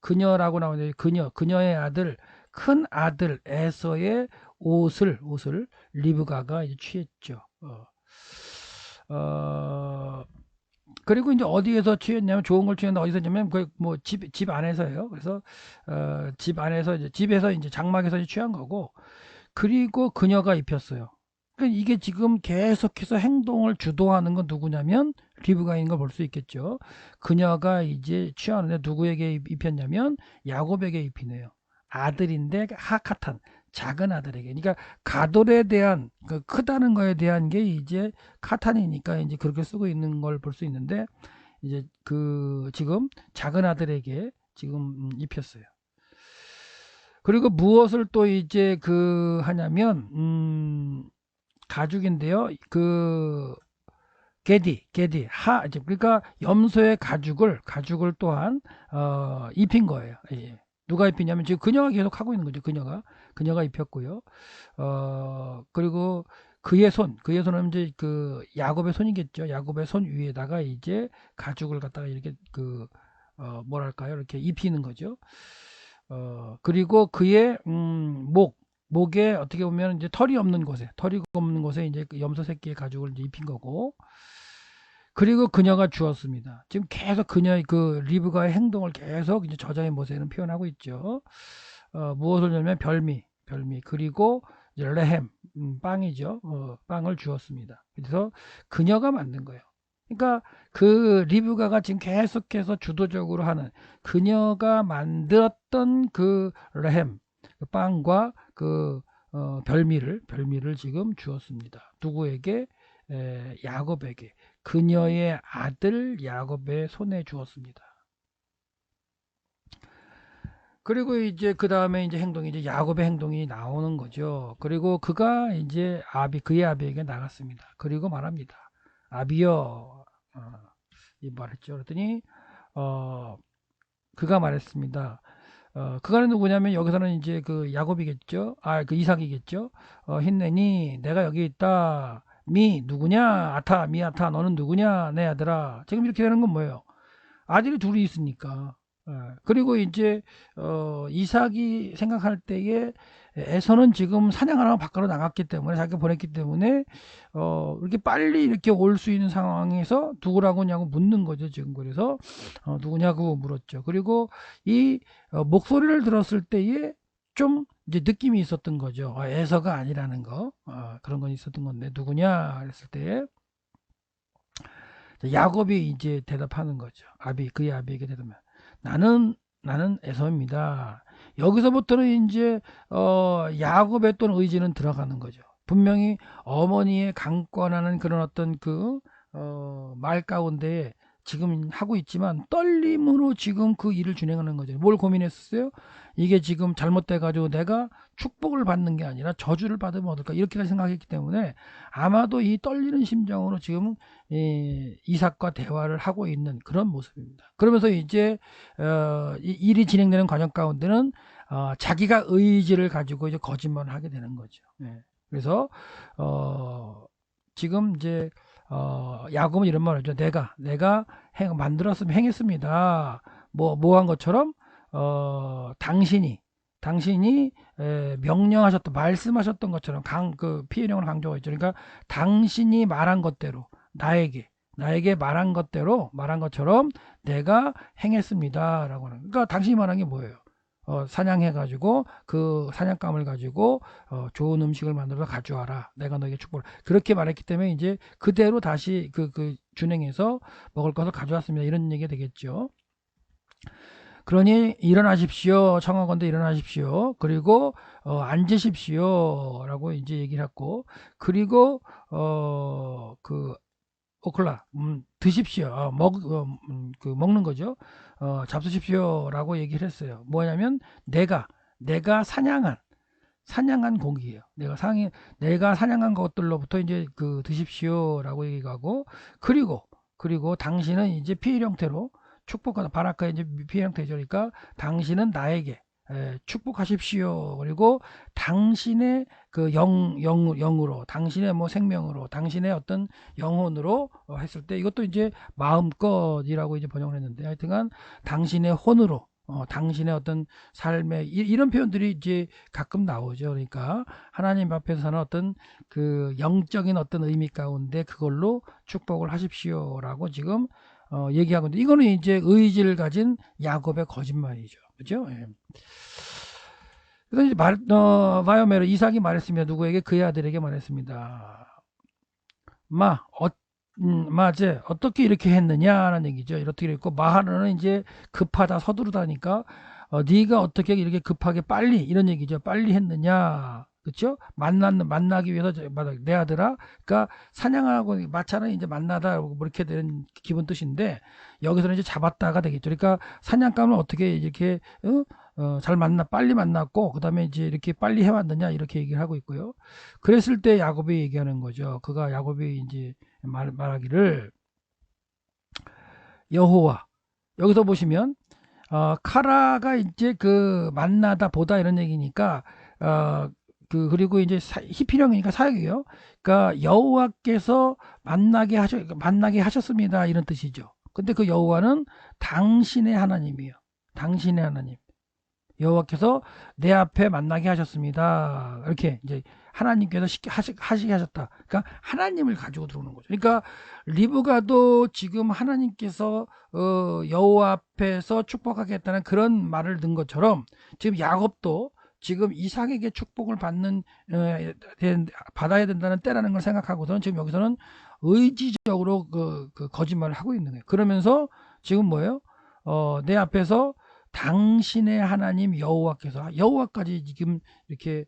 그녀라고 나오는데 그녀의 아들 큰 아들 에서의 옷을 리브가가 이제 취했죠. 어, 그리고 이제 어디에서 취했냐면 좋은 걸 취했는데 어디서 냐면 그 뭐 집 안에서예요. 그래서 집 안에서 이제 집에서 이제 장막에서 이제 취한 거고 그리고 그녀가 입혔어요. 그러니까 이게 지금 계속해서 행동을 주도하는 건 누구냐면 리브가인 걸 볼 수 있겠죠. 그녀가 이제 취하는데 누구에게 입혔냐면 야곱에게 입히네요. 아들인데 하카탄 작은 아들에게. 그러니까 가돌에 대한 그 크다는 거에 대한 게 이제 카탄이니까 이제 그렇게 쓰고 있는 걸 볼 수 있는데 이제 그 지금 작은 아들에게 지금 입혔어요. 그리고 무엇을 또 이제 그 하냐면 가죽인데요. 그 게디 하 이제 그러니까 염소의 가죽을 또한 입힌 거예요. 예. 누가 입히냐면 지금 그녀가 계속 하고 있는 거죠. 그녀가 입혔고요. 그리고 그의 손은 이제 그 야곱의 손이겠죠. 야곱의 손 위에다가 이제 가죽을 갖다가 이렇게 그 뭐랄까요? 이렇게 입히는 거죠. 그리고 그의 목에 어떻게 보면 이제 털이 없는 곳에 이제 그 염소 새끼의 가죽을 이제 입힌 거고, 그리고 그녀가 주었습니다. 지금 계속 그녀의 그 리브가의 행동을 계속 이제 저자의 모세는 표현하고 있죠. 무엇을 열면 별미, 그리고 이제 레헴, 빵이죠. 빵을 주었습니다. 그래서 그녀가 만든 거예요. 그러니까 그 리브가가 지금 계속해서 주도적으로 하는 그녀가 만들었던 그 레헴, 그 빵과 그 별미를 지금 주었습니다. 누구에게? 야곱에게. 그녀의 아들 야곱의 손에 주었습니다. 그리고 이제 그 다음에 이제 행동이 이제 야곱의 행동이 나오는 거죠. 그리고 그가 이제 그의 아비에게 나갔습니다. 그리고 말합니다. 아비여, 이 말했죠. 그랬더니 어, 그가 말했습니다. 그가는 누구냐면 여기서는 이제 그 야곱이겠죠. 그 이삭이겠죠. 힌내니 내가 여기 있다. 누구냐? 아타 너는 누구냐? 내 아들아. 지금 이렇게 되는 건 뭐예요? 아들이 둘이 있으니까. 그리고 이제 이삭이 생각할 때에 에서는 지금 사냥하러 밖으로 나갔기 때문에 자기가 보냈기 때문에 이렇게 빨리 이렇게 올 수 있는 상황에서 누구라고냐고 묻는 거죠 지금. 그래서 누구냐고 물었죠. 그리고 이 목소리를 들었을 때에 좀 이제 느낌이 있었던 거죠. 에서가 아니라는 거. 그런 건 있었던 건데 누구냐 그랬을 때 야곱이 이제 대답하는 거죠. 그의 아비에게 대답하면 나는 에서입니다. 여기서부터는 이제 야곱의 또 의지는 들어가는 거죠. 분명히 어머니의 강권하는 그런 어떤 그 말 가운데 지금 하고 있지만 떨림으로 지금 그 일을 진행하는 거죠. 뭘 고민했어요? 이게 지금 잘못돼 가지고 내가 축복을 받는 게 아니라 저주를 받으면 어떨까 이렇게 생각했기 때문에 아마도 이 떨리는 심정으로 지금 이삭과 대화를 하고 있는 그런 모습입니다. 그러면서 이제 이 일이 진행되는 과정 가운데는 자기가 의지를 가지고 이제 거짓말을 하게 되는 거죠. 예. 그래서 지금 이제 야곱은 이런 말을 하죠. 내가 만들었으면 행했습니다. 뭐 한 것처럼 당신이 명령하셨던 말씀하셨던 것처럼 그 피해령을 강조하고 있죠. 그러니까 당신이 말한 것대로 나에게 말한 것처럼 내가 행했습니다라고 하는. 그러니까 당신이 말한 게 뭐예요? 사냥해가지고 그 사냥감을 가지고 좋은 음식을 만들어서 가져와라. 내가 너에게 축복을. 그렇게 말했기 때문에 이제 그대로 다시 그 준행해서 먹을 것을 가져왔습니다. 이런 얘기가 되겠죠. 그러니 일어나십시오. 청하건대 일어나십시오. 그리고 앉으십시오라고 이제 얘기를 했고, 그리고 그 오클라 드십시오. 먹는 거죠. 잡수십시오라고 얘기를 했어요. 뭐냐면 내가 사냥한 사냥한 고기예요. 내가 사냥한 것들로부터 이제 그 드십시오라고 얘기하고, 그리고 당신은 이제 피해 형태로 축복하다, 바라카 이제 피해 형태죠. 그러니까 당신은 나에게 축복하십시오. 그리고 당신의 그 영으로, 당신의 뭐 생명으로, 당신의 어떤 영혼으로 했을 때, 이것도 이제 마음껏이라고 이제 번역을 했는데, 하여튼간 당신의 혼으로, 당신의 어떤 삶의 이런 표현들이 이제 가끔 나오죠. 그러니까 하나님 앞에서는 어떤 그 영적인 어떤 의미 가운데 그걸로 축복을 하십시오라고 지금 얘기하고 있는데, 이거는 이제 의지를 가진 야곱의 거짓말이죠. 그죠? 예. 그래서 이제 바요메르 이삭이 말했습니다. 누구에게? 그의 아들에게 말했습니다. 맞아. 어떻게 이렇게 했느냐라는 얘기죠. 이렇게 했고, 마하르는 이제 급하다, 서두르다니까, 네가 어떻게 이렇게 급하게 빨리, 이런 얘기죠. 빨리 했느냐. 그쵸? 만나기 위해서, 내 아들아. 그러니까 사냥하고 마차는 이제 만나다, 뭐 이렇게 되는 기본 뜻인데, 여기서는 이제 잡았다가 되겠죠. 그러니까 사냥감을 어떻게 이렇게, 잘 빨리 만났고, 그 다음에 이제 이렇게 빨리 해왔느냐, 이렇게 얘기를 하고 있고요. 그랬을 때 야곱이 얘기하는 거죠. 야곱이 이제 말하기를, 여호와, 여기서 보시면 카라가 이제 그 만나다 보다 이런 얘기니까, 그리고 이제 히피령이니까 사역이에요. 그러니까 여호와께서 만나게 하셨습니다, 이런 뜻이죠. 근데 그 여호와는 당신의 하나님이에요. 당신의 하나님. 여호와께서 내 앞에 만나게 하셨습니다. 이렇게 이제 하나님께서 하시게 하셨다. 그러니까 하나님을 가지고 들어오는 거죠. 그러니까 리브가도 지금 하나님께서 여호와 앞에서 축복하겠다는 그런 말을 든 것처럼, 지금 야곱도 지금 이삭에게 축복을 받아야 된다는 때라는 걸 생각하고서는 지금 여기서는 의지적으로 그 거짓말을 하고 있는 거예요. 그러면서 지금 뭐예요? 내 앞에서 당신의 하나님 여호와까지 지금 이렇게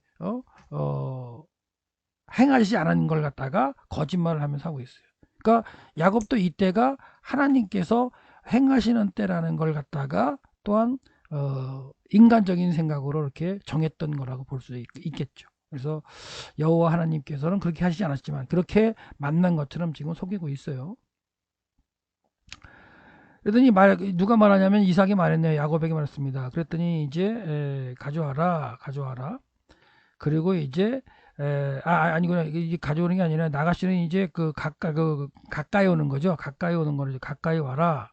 행하지 않은 걸 갖다가 거짓말을 하면서 하고 있어요. 그러니까 야곱도 이때가 하나님께서 행하시는 때라는 걸 갖다가 또한 인간적인 생각으로 이렇게 정했던 거라고 볼 수 있겠죠. 그래서 여호와 하나님께서는 그렇게 하시지 않았지만 그렇게 만난 것처럼 지금 속이고 있어요. 그랬더니 누가 말하냐면 이삭이 말했네요. 야곱에게 말했습니다. 그랬더니 이제 가져와라. 그리고 이제 아니구나. 이게 가져오는 게 아니라 나가시는 이제 가까이 오는 거죠. 가까이 오는 거죠. 가까이 와라.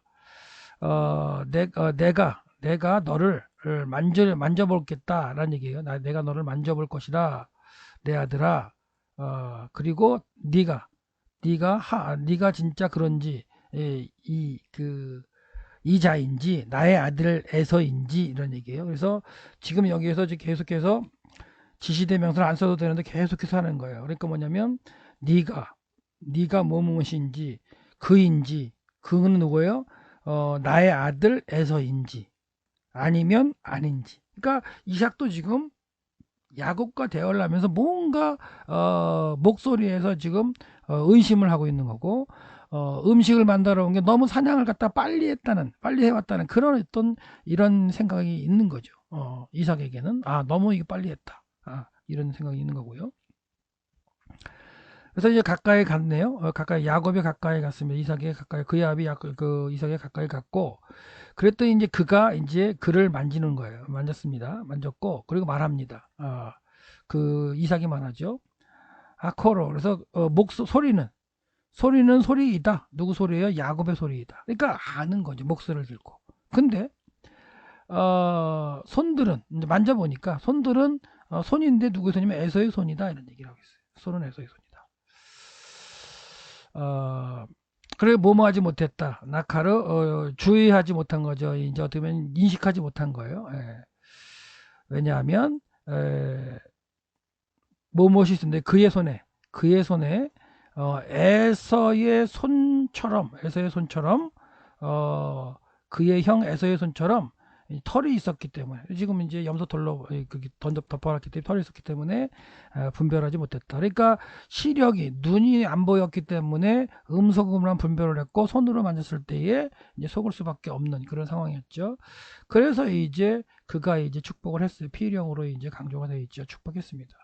내가 너를 만져볼겠다라는 얘기예요. 내가 너를 만져볼 것이다, 내 아들아. 그리고 네가 진짜 그런지, 이 자인지 나의 아들 에서인지 이런 얘기예요. 그래서 지금 여기에서 계속해서 지시대명사를 안 써도 되는데 계속해서 하는 거예요. 그러니까 뭐냐면 네가 무엇인지, 그는 누구예요? 나의 아들 에서인지 아니면 아닌지. 그러니까 이삭도 지금 야곱과 대화를 하면서 뭔가 목소리에서 지금 의심을 하고 있는 거고, 음식을 만들어 온 게 너무 사냥을 갖다 빨리 해왔다는 그런 어떤 이런 생각이 있는 거죠. 이삭에게는 너무 이게 빨리 했다, 이런 생각이 있는 거고요. 그래서 이제 가까이 갔네요. 야곱이 가까이 갔습니다. 이삭에 가까이 갔고, 그랬더니 이제 그가 이제 그를 만지는 거예요. 만졌고, 그리고 말합니다. 그 이삭이 말하죠. 아코로. 그래서 소리는 소리이다. 누구 소리예요? 야곱의 소리이다. 그러니까 아는 거죠. 목소리를 듣고. 근데 손들은 이제 만져보니까 손들은 손인데 누구의 손이면 에서의 손이다, 이런 얘기를 하고 있어요. 손은 에서의 손이다. 그래 뭐뭐하지 못했다. 나카르 주의하지 못한 거죠. 이제 어떻게 보면 인식하지 못한 거예요. 왜냐하면 무엇이 있는데 그의 손에 에서의 손처럼 그의 형 에서의 손처럼 이 털이 있었기 때문에, 지금 이제 염소 털로 그게 덮어놨기 때문에 털이 있었기 때문에 분별하지 못했다. 그러니까 시력이, 눈이 안 보였기 때문에 음소거만 분별을 했고, 손으로 만졌을 때에 이제 속을 수밖에 없는 그런 상황이었죠. 그래서 이제 그가 이제 축복을 했어요. 피일형으로 이제 강조가 되어 있죠. 축복했습니다.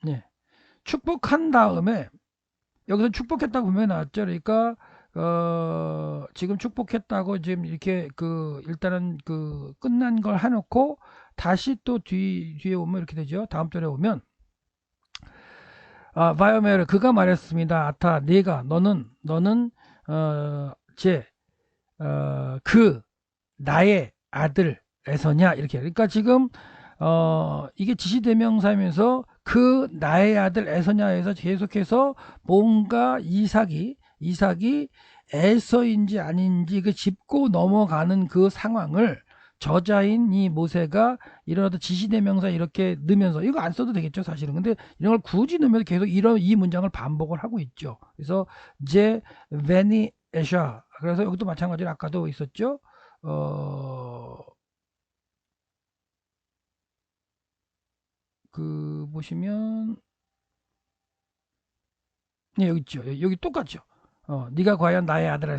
네. 축복한 다음에 여기서 축복했다고 분명히 나왔죠. 그러니까 지금 축복했다고 지금 이렇게 일단은 끝난 걸 해놓고 다시 또 뒤에 오면 이렇게 되죠. 다음 절에 오면 바이오메르 그가 말했습니다. 아타 네가 너는 그 나의 아들에서냐 이렇게. 그러니까 지금 이게 지시대명사면서 그 나의 아들 에서냐에서 계속해서 뭔가 이삭이 에서인지 아닌지 짚고 넘어가는 그 상황을 저자인 이 모세가 이런 어떤 지시대명사 이렇게 넣으면서, 이거 안 써도 되겠죠 사실은, 근데 이런 걸 굳이 넣으면서 계속 이 문장을 반복을 하고 있죠. 그래서 제 베니 에샤, 그래서 여기도 마찬가지로 아까도 있었죠. 보시면 네, 여기 있죠. 여기 똑같죠. 네가 과연 나의 아들아,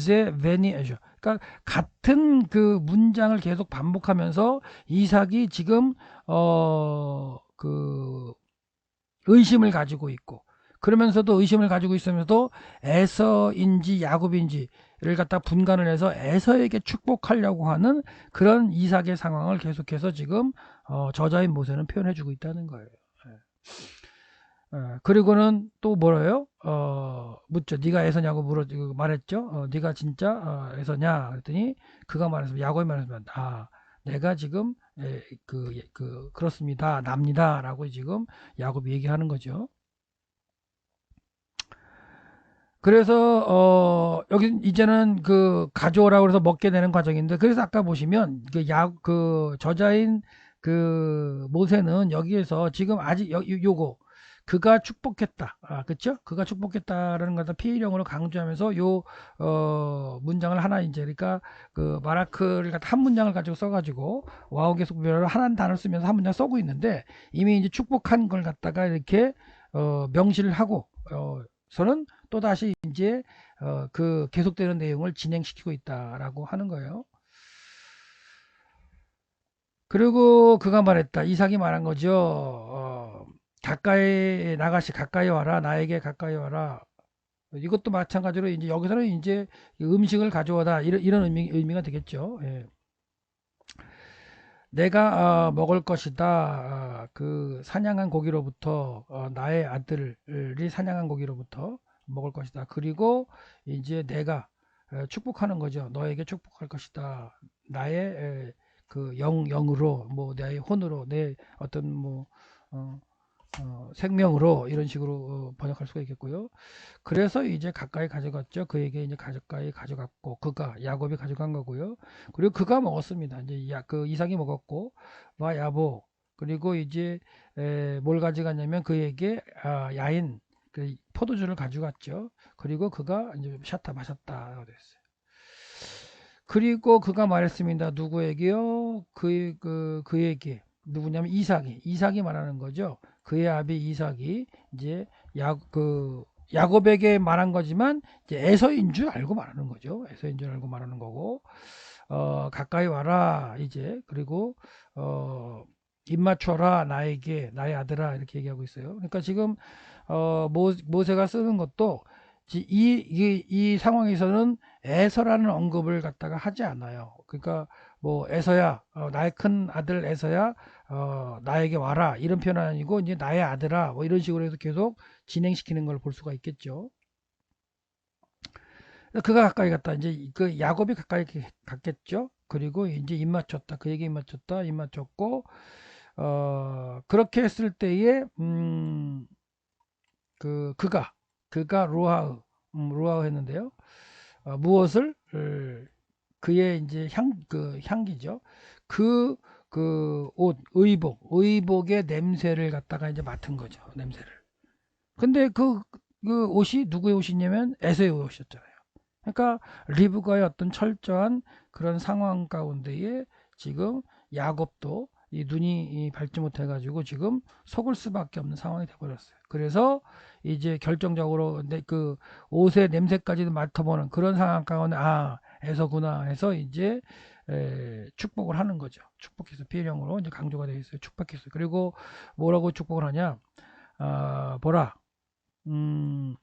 제 베니 에셔. 그러니까 같은 그 문장을 계속 반복하면서 이삭이 지금 의심을 가지고 있고, 그러면서도 의심을 가지고 있으면서도 에서인지 야곱인지를 갖다 분간을 해서 에서에게 축복하려고 하는 그런 이삭의 상황을 계속해서 지금 저자인 모세는 표현해주고 있다는 거예요. 그리고는 또 뭐래요? 묻죠. 네가 에서냐고 말했죠. 네가 진짜 에서냐 그랬더니 그가 말했습니다. 야곱이 말했습니다. 내가 지금 그렇습니다. 납니다라고 지금 야곱이 얘기하는 거죠. 그래서 여기 이제는 가져오라고 해서 먹게 되는 과정인데, 그래서 아까 보시면 저자인 모세는 여기에서 지금 아직 요거 그가 축복했다, 그쵸? 그가 축복했다라는 것을 피일형으로 강조하면서 문장을 하나 이제, 그러니까 마라크를 갖다 한 문장을 가지고 써가지고 와우 계속 구별을 한 단어를 쓰면서 한 문장 써고 있는데, 이미 이제 축복한 걸 갖다가 이렇게 명시를 하고 서는 또 다시 이제 계속되는 내용을 진행시키고 있다라고 하는 거예요. 그리고 그가 말했다. 이삭이 말한 거죠. 가까이 나가시, 가까이 와라. 나에게 가까이 와라. 이것도 마찬가지로 이제 여기서는 이제 음식을 가져와다, 이런 의미가 되겠죠. 예. 내가 먹을 것이다. 그 사냥한 고기로부터 나의 아들이 사냥한 고기로부터 먹을 것이다. 그리고 이제 내가 축복하는 거죠. 너에게 축복할 것이다. 나의 영으로, 뭐 나의 혼으로, 내 어떤 어, 생명으로, 이런 식으로 번역할 수가 있겠고요. 그래서 이제 가까이 가져갔죠. 그에게 이제 가까이 가져갔고, 야곱이 가져간 거고요. 그리고 그가 먹었습니다. 이제 이삭이 먹었고, 야보. 그리고 이제 뭘 가져갔냐면 그에게 야인, 포도주를 가져갔죠. 그리고 그가 이제 샤타 마셨다라고 됐어요. 그리고 그가 말했습니다. 누구에게요? 그에게. 누구냐면 이삭이 말하는 거죠. 그의 아비 이삭이 이제 야곱에게 말한 거지만 이제 에서인 줄 알고 말하는 거죠. 에서인 줄 알고 말하는 거고, 가까이 와라 이제. 그리고 입 맞춰라 나에게, 나의 아들아, 이렇게 얘기하고 있어요. 그러니까 지금 모세가 쓰는 것도 이 상황에서는 에서라는 언급을 갖다가 하지 않아요. 그러니까 뭐 에서야, 나의 큰 아들 에서야, 나에게 와라, 이런 표현은 아니고 이제 나의 아들아, 뭐 이런 식으로 해서 계속 진행시키는 걸 볼 수가 있겠죠. 그가 가까이 갔다. 이제 야곱이 가까이 갔겠죠. 그리고 이제 입 맞췄다. 그에게 입 맞췄다. 입 맞췄고, 그렇게 했을 때에 그가 루아흐 했는데요. 무엇을 그의 이제 향기죠. 의복의 냄새를 갖다가 이제 맡은 거죠. 냄새를. 근데 그 옷이 누구의 옷이냐면 에서의 옷이었잖아요. 그러니까 리브가의 어떤 철저한 그런 상황 가운데에 지금 야곱도 이 눈이 밝지 못해가지고 지금 속을 수밖에 없는 상황이 돼버렸어요. 그래서 이제 결정적으로 그 옷의 냄새까지도 맡아보는 그런 상황 가운데 에서구나 해서 이제 축복을 하는 거죠. 축복해서 비례형으로 이제 강조가 되어 있어요. 축복했어요. 그리고 뭐라고 축복을 하냐? 보라, 음,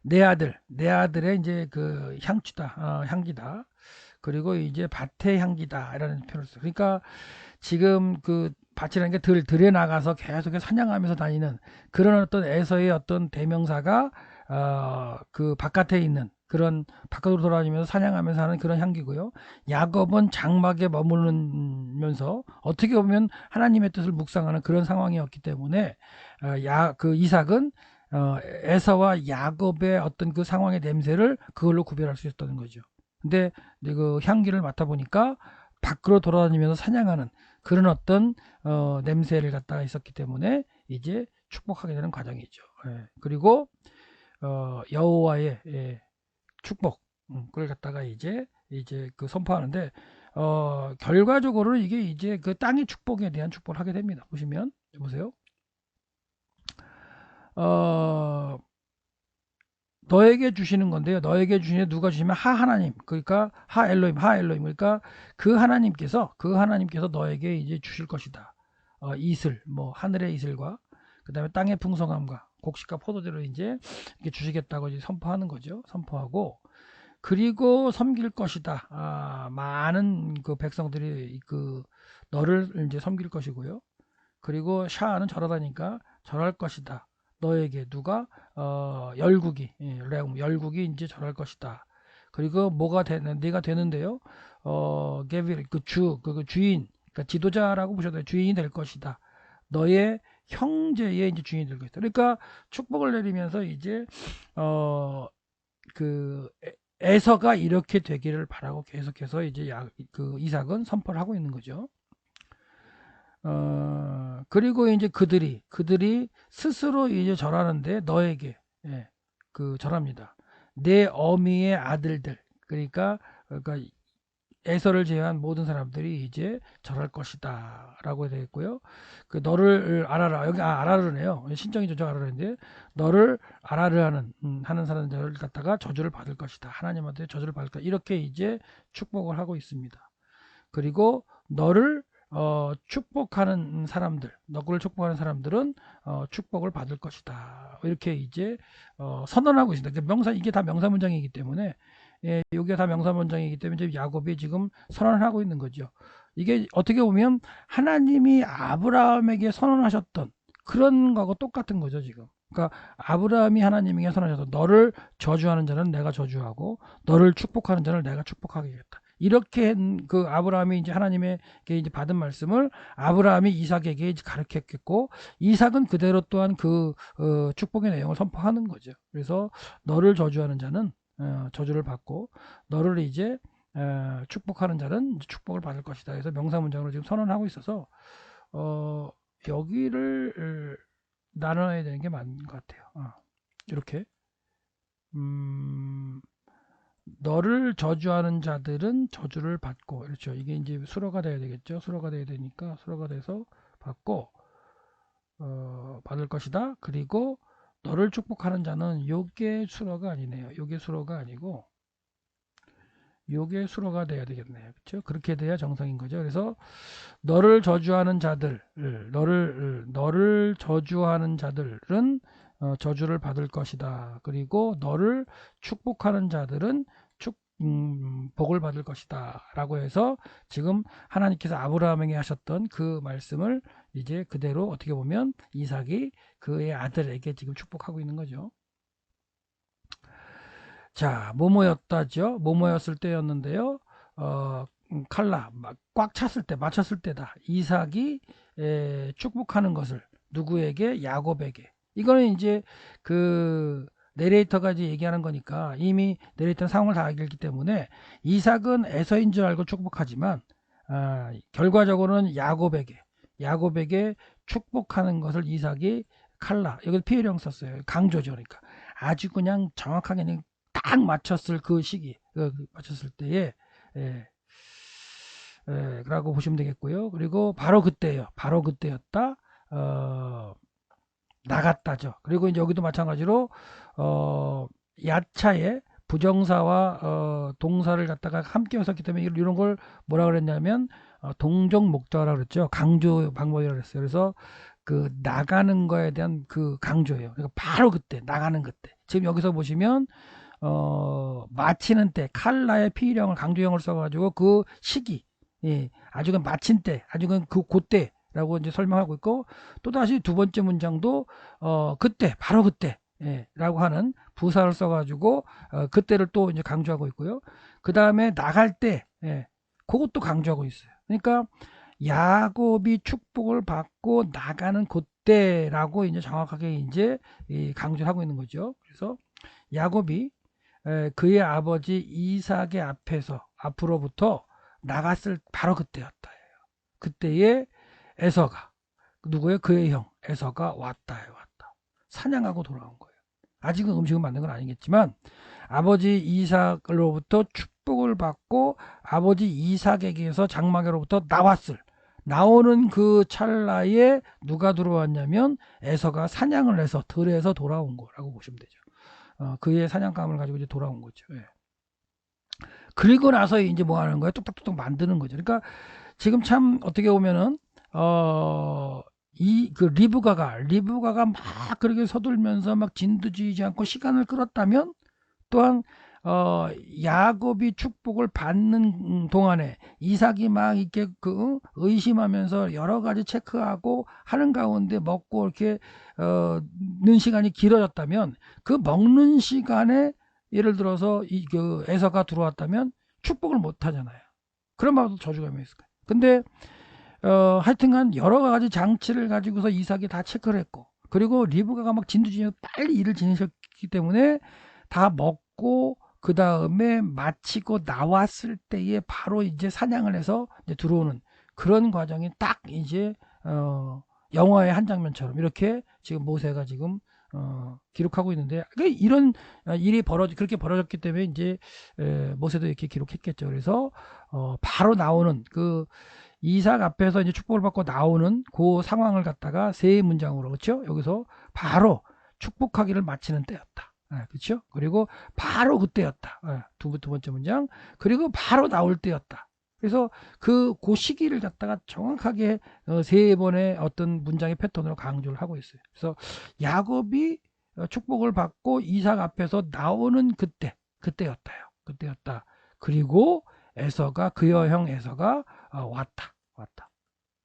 내 아들의 이제 그 향취다, 향기다. 그리고 이제 밭의 향기다. 이라는 표현을 써요. 그러니까 지금 그 밭이라는 게 들에 나가서 계속해서 사냥하면서 다니는 그런 어떤 에서의 어떤 대명사가 그 바깥에 있는 그런 바깥으로 돌아다니면서 사냥하면서 하는 그런 향기고요. 야곱은 장막에 머무르면서 어떻게 보면 하나님의 뜻을 묵상하는 그런 상황이었기 때문에 그 이삭은 에서와 야곱의 어떤 그 상황의 냄새를 그걸로 구별할 수 있었던 거죠. 근데 그 향기를 맡아보니까 밖으로 돌아다니면서 사냥하는 그런 어떤 냄새를 갖다가 있었기 때문에 이제 축복하게 되는 과정이죠. 예. 그리고 여호와의 축복 그걸 갖다가 이제 그 선포하는데 결과적으로 이게 이제 그 땅의 축복에 대한 축복을 하게 됩니다. 보시면 보세요. 어, 너에게 주시는 건데요. 너에게 주시는 누가 주시면 하나님, 그러니까 하 엘로임, 그러니까 그 하나님께서 너에게 이제 주실 것이다. 이슬, 뭐 하늘의 이슬과 그다음에 땅의 풍성함과 곡식과 포도주를 이제 이렇게 주시겠다고 이제 선포하는 거죠. 선포하고 그리고 섬길 것이다. 많은 그 백성들이 그 너를 이제 섬길 것이고요. 그리고 샤는 절하다니까 절할 것이다. 너에게 누가 열국이 열국이 이제 절할 것이다. 그리고 뭐가 되는 네가 되는데요. 게빌 그 주인 그러니까 지도자라고 보셔도 돼요. 주인이 될 것이다. 너의 형제의 이제 주인이 될 것이다. 그러니까 축복을 내리면서 이제 그 에서가 이렇게 되기를 바라고 계속해서 이제 그 이삭은 선포를 하고 있는 거죠. 그리고 이제 그들이 스스로 이제 절하는데 너에게 그 절합니다. 내 어미의 아들들 그러니까 에서를 제외한 모든 사람들이 이제 절할 것이다라고 되어 있고요. 그 너를 알아라 여기 알아르네요. 신정이 저쪽 알아르인데 너를 알아르 하는 사람들을 갖다가 저주를 받을 것이다. 하나님한테 저주를 받을 것이다. 이렇게 이제 축복을 하고 있습니다. 그리고 너를 축복하는 사람들, 너를 축복하는 사람들은 축복을 받을 것이다. 이렇게 이제 선언하고 있습니다. 명사 이게 다 명사 문장이기 때문에 이게 다 명사 문장이기 때문에 이제 야곱이 지금 선언을 하고 있는 거죠. 이게 어떻게 보면 하나님이 아브라함에게 선언하셨던 그런 거하고 똑같은 거죠 지금. 그러니까 아브라함이 하나님에게 선언하셔서 너를 저주하는 자는 내가 저주하고 너를 축복하는 자를 내가 축복하겠다. 이렇게 그 아브라함이 이제 하나님에게 이제 받은 말씀을 아브라함이 이삭에게 이제 가르쳤겠고 이삭은 그대로 또한 그 축복의 내용을 선포하는 거죠. 그래서 너를 저주하는 자는 저주를 받고 너를 이제 축복하는 자는 축복을 받을 것이다. 그래서 명사문장으로 지금 선언하고 있어서 여기를 나눠야 되는 게 맞는 것 같아요. 이렇게 너를 저주하는 자들은 저주를 받고 그렇죠. 이게 이제 수로가 돼야 되겠죠. 수로가 돼야 되니까 수로가 돼서 받고 받을 것이다. 그리고 너를 축복하는 자는 요게 수로가 아니네요. 요게 수로가 아니고 요게 수로가 돼야 되겠네요. 그렇죠? 그렇게 돼야 정상인 거죠. 그래서 너를 저주하는 자들, 너를 저주하는 자들은 저주를 받을 것이다. 그리고 너를 축복하는 자들은 복을 받을 것이다. 라고 해서 지금 하나님께서 아브라함에게 하셨던 그 말씀을 이제 그대로 어떻게 보면 이삭이 그의 아들에게 지금 축복하고 있는 거죠. 자, 뭐뭐였다죠? 뭐뭐였을 때였는데요. 칼라 꽉 찼을 때 맞췄을 때다. 이삭이 축복하는 것을 누구에게? 야곱에게. 이거는 이제 그 내레이터가 이제 얘기하는 거니까 이미 내레이터는 상황을 다 알기 때문에 이삭은 에서인 줄 알고 축복하지만 결과적으로는 야곱에게 축복하는 것을 이삭이 칼라 여기 피해령 썼어요. 강조죠. 그러니까 아주 그냥 정확하게 딱 맞췄을 그 시기, 맞췄을 때에, 예, 라고 보시면 되겠고요. 그리고 바로 그때예요. 바로 그때였다. 나갔다죠. 그리고 이제 여기도 마찬가지로 야차에 부정사와 동사를 갖다가 함께 썼기 때문에 이런 걸 뭐라 그랬냐면 동종 목적어라 그랬죠. 강조 방법이라고 그랬어요. 그래서 그 나가는 거에 대한 그 강조예요. 그러니까 바로 그때 나가는 그때. 지금 여기서 보시면 마치는 때 칼라의 피령을 강조형을 써가지고 그 시기, 예, 아주 그 마친 때, 아주 그 그때라고 이제 설명하고 있고 또 다시 두 번째 문장도 그때 바로 그때. 예, 라고 하는 부사를 써가지고 그때를 또 이제 강조하고 있고요. 그 다음에 나갈 때, 예, 그것도 강조하고 있어요. 그러니까 야곱이 축복을 받고 나가는 그때라고 이제 정확하게 이제 강조를 하고 있는 거죠. 그래서 야곱이 그의 아버지 이삭의 앞으로부터 나갔을 바로 그때였다. 그때에 에서가 누구의 그의 형 에서가 왔다. 사냥하고 돌아온 거예요. 아직은 음식을 만든 건 아니겠지만 아버지 이삭으로부터 축복을 받고 아버지 이삭에게서 장막으로부터 나오는 그 찰나에 누가 들어왔냐면 에서가 사냥을 해서 들에서 돌아온 거라고 보시면 되죠. 그의 사냥감을 가지고 이제 돌아온 거죠. 예. 그리고 나서 이제 뭐 하는 거예요? 뚝딱뚝딱 만드는 거죠. 그러니까 지금 참 어떻게 보면은 이 그 리브가가 막 그렇게 서둘면서 막 진두지휘지 않고 시간을 끌었다면 또한 야곱이 축복을 받는 동안에 이삭이 막 이렇게 의심하면서 여러 가지 체크하고 하는 가운데 먹고 이렇게 는 시간이 길어졌다면 그 먹는 시간에 예를 들어서 그 에서가 들어왔다면 축복을 못 하잖아요. 그런 말도 저주가 있을 거예요. 근데 하여튼간 여러 가지 장치를 가지고서 이삭이 다 체크를 했고 그리고 리브가가 막 진두지휘해서 빨리 일을 진행했기 때문에 다 먹고 그 다음에 마치고 나왔을 때에 바로 이제 사냥을 해서 이제 들어오는 그런 과정이 딱 이제 영화의 한 장면처럼 이렇게 지금 모세가 지금 기록하고 있는데 이런 일이 그렇게 벌어졌기 때문에 이제 모세도 이렇게 기록했겠죠. 그래서 바로 나오는 그 이삭 앞에서 이제 축복을 받고 나오는 그 상황을 갖다가 세 문장으로 그렇죠? 여기서 바로 축복하기를 마치는 때였다. 그렇죠? 그리고 바로 그때였다. 두 번째 문장. 그리고 바로 나올 때였다. 그래서 그 시기를 갖다가 정확하게 세 번의 어떤 문장의 패턴으로 강조를 하고 있어요. 그래서 야곱이 축복을 받고 이삭 앞에서 나오는 그때였다요. 그때였다. 그리고 에서가 그의 형 에서가 왔다.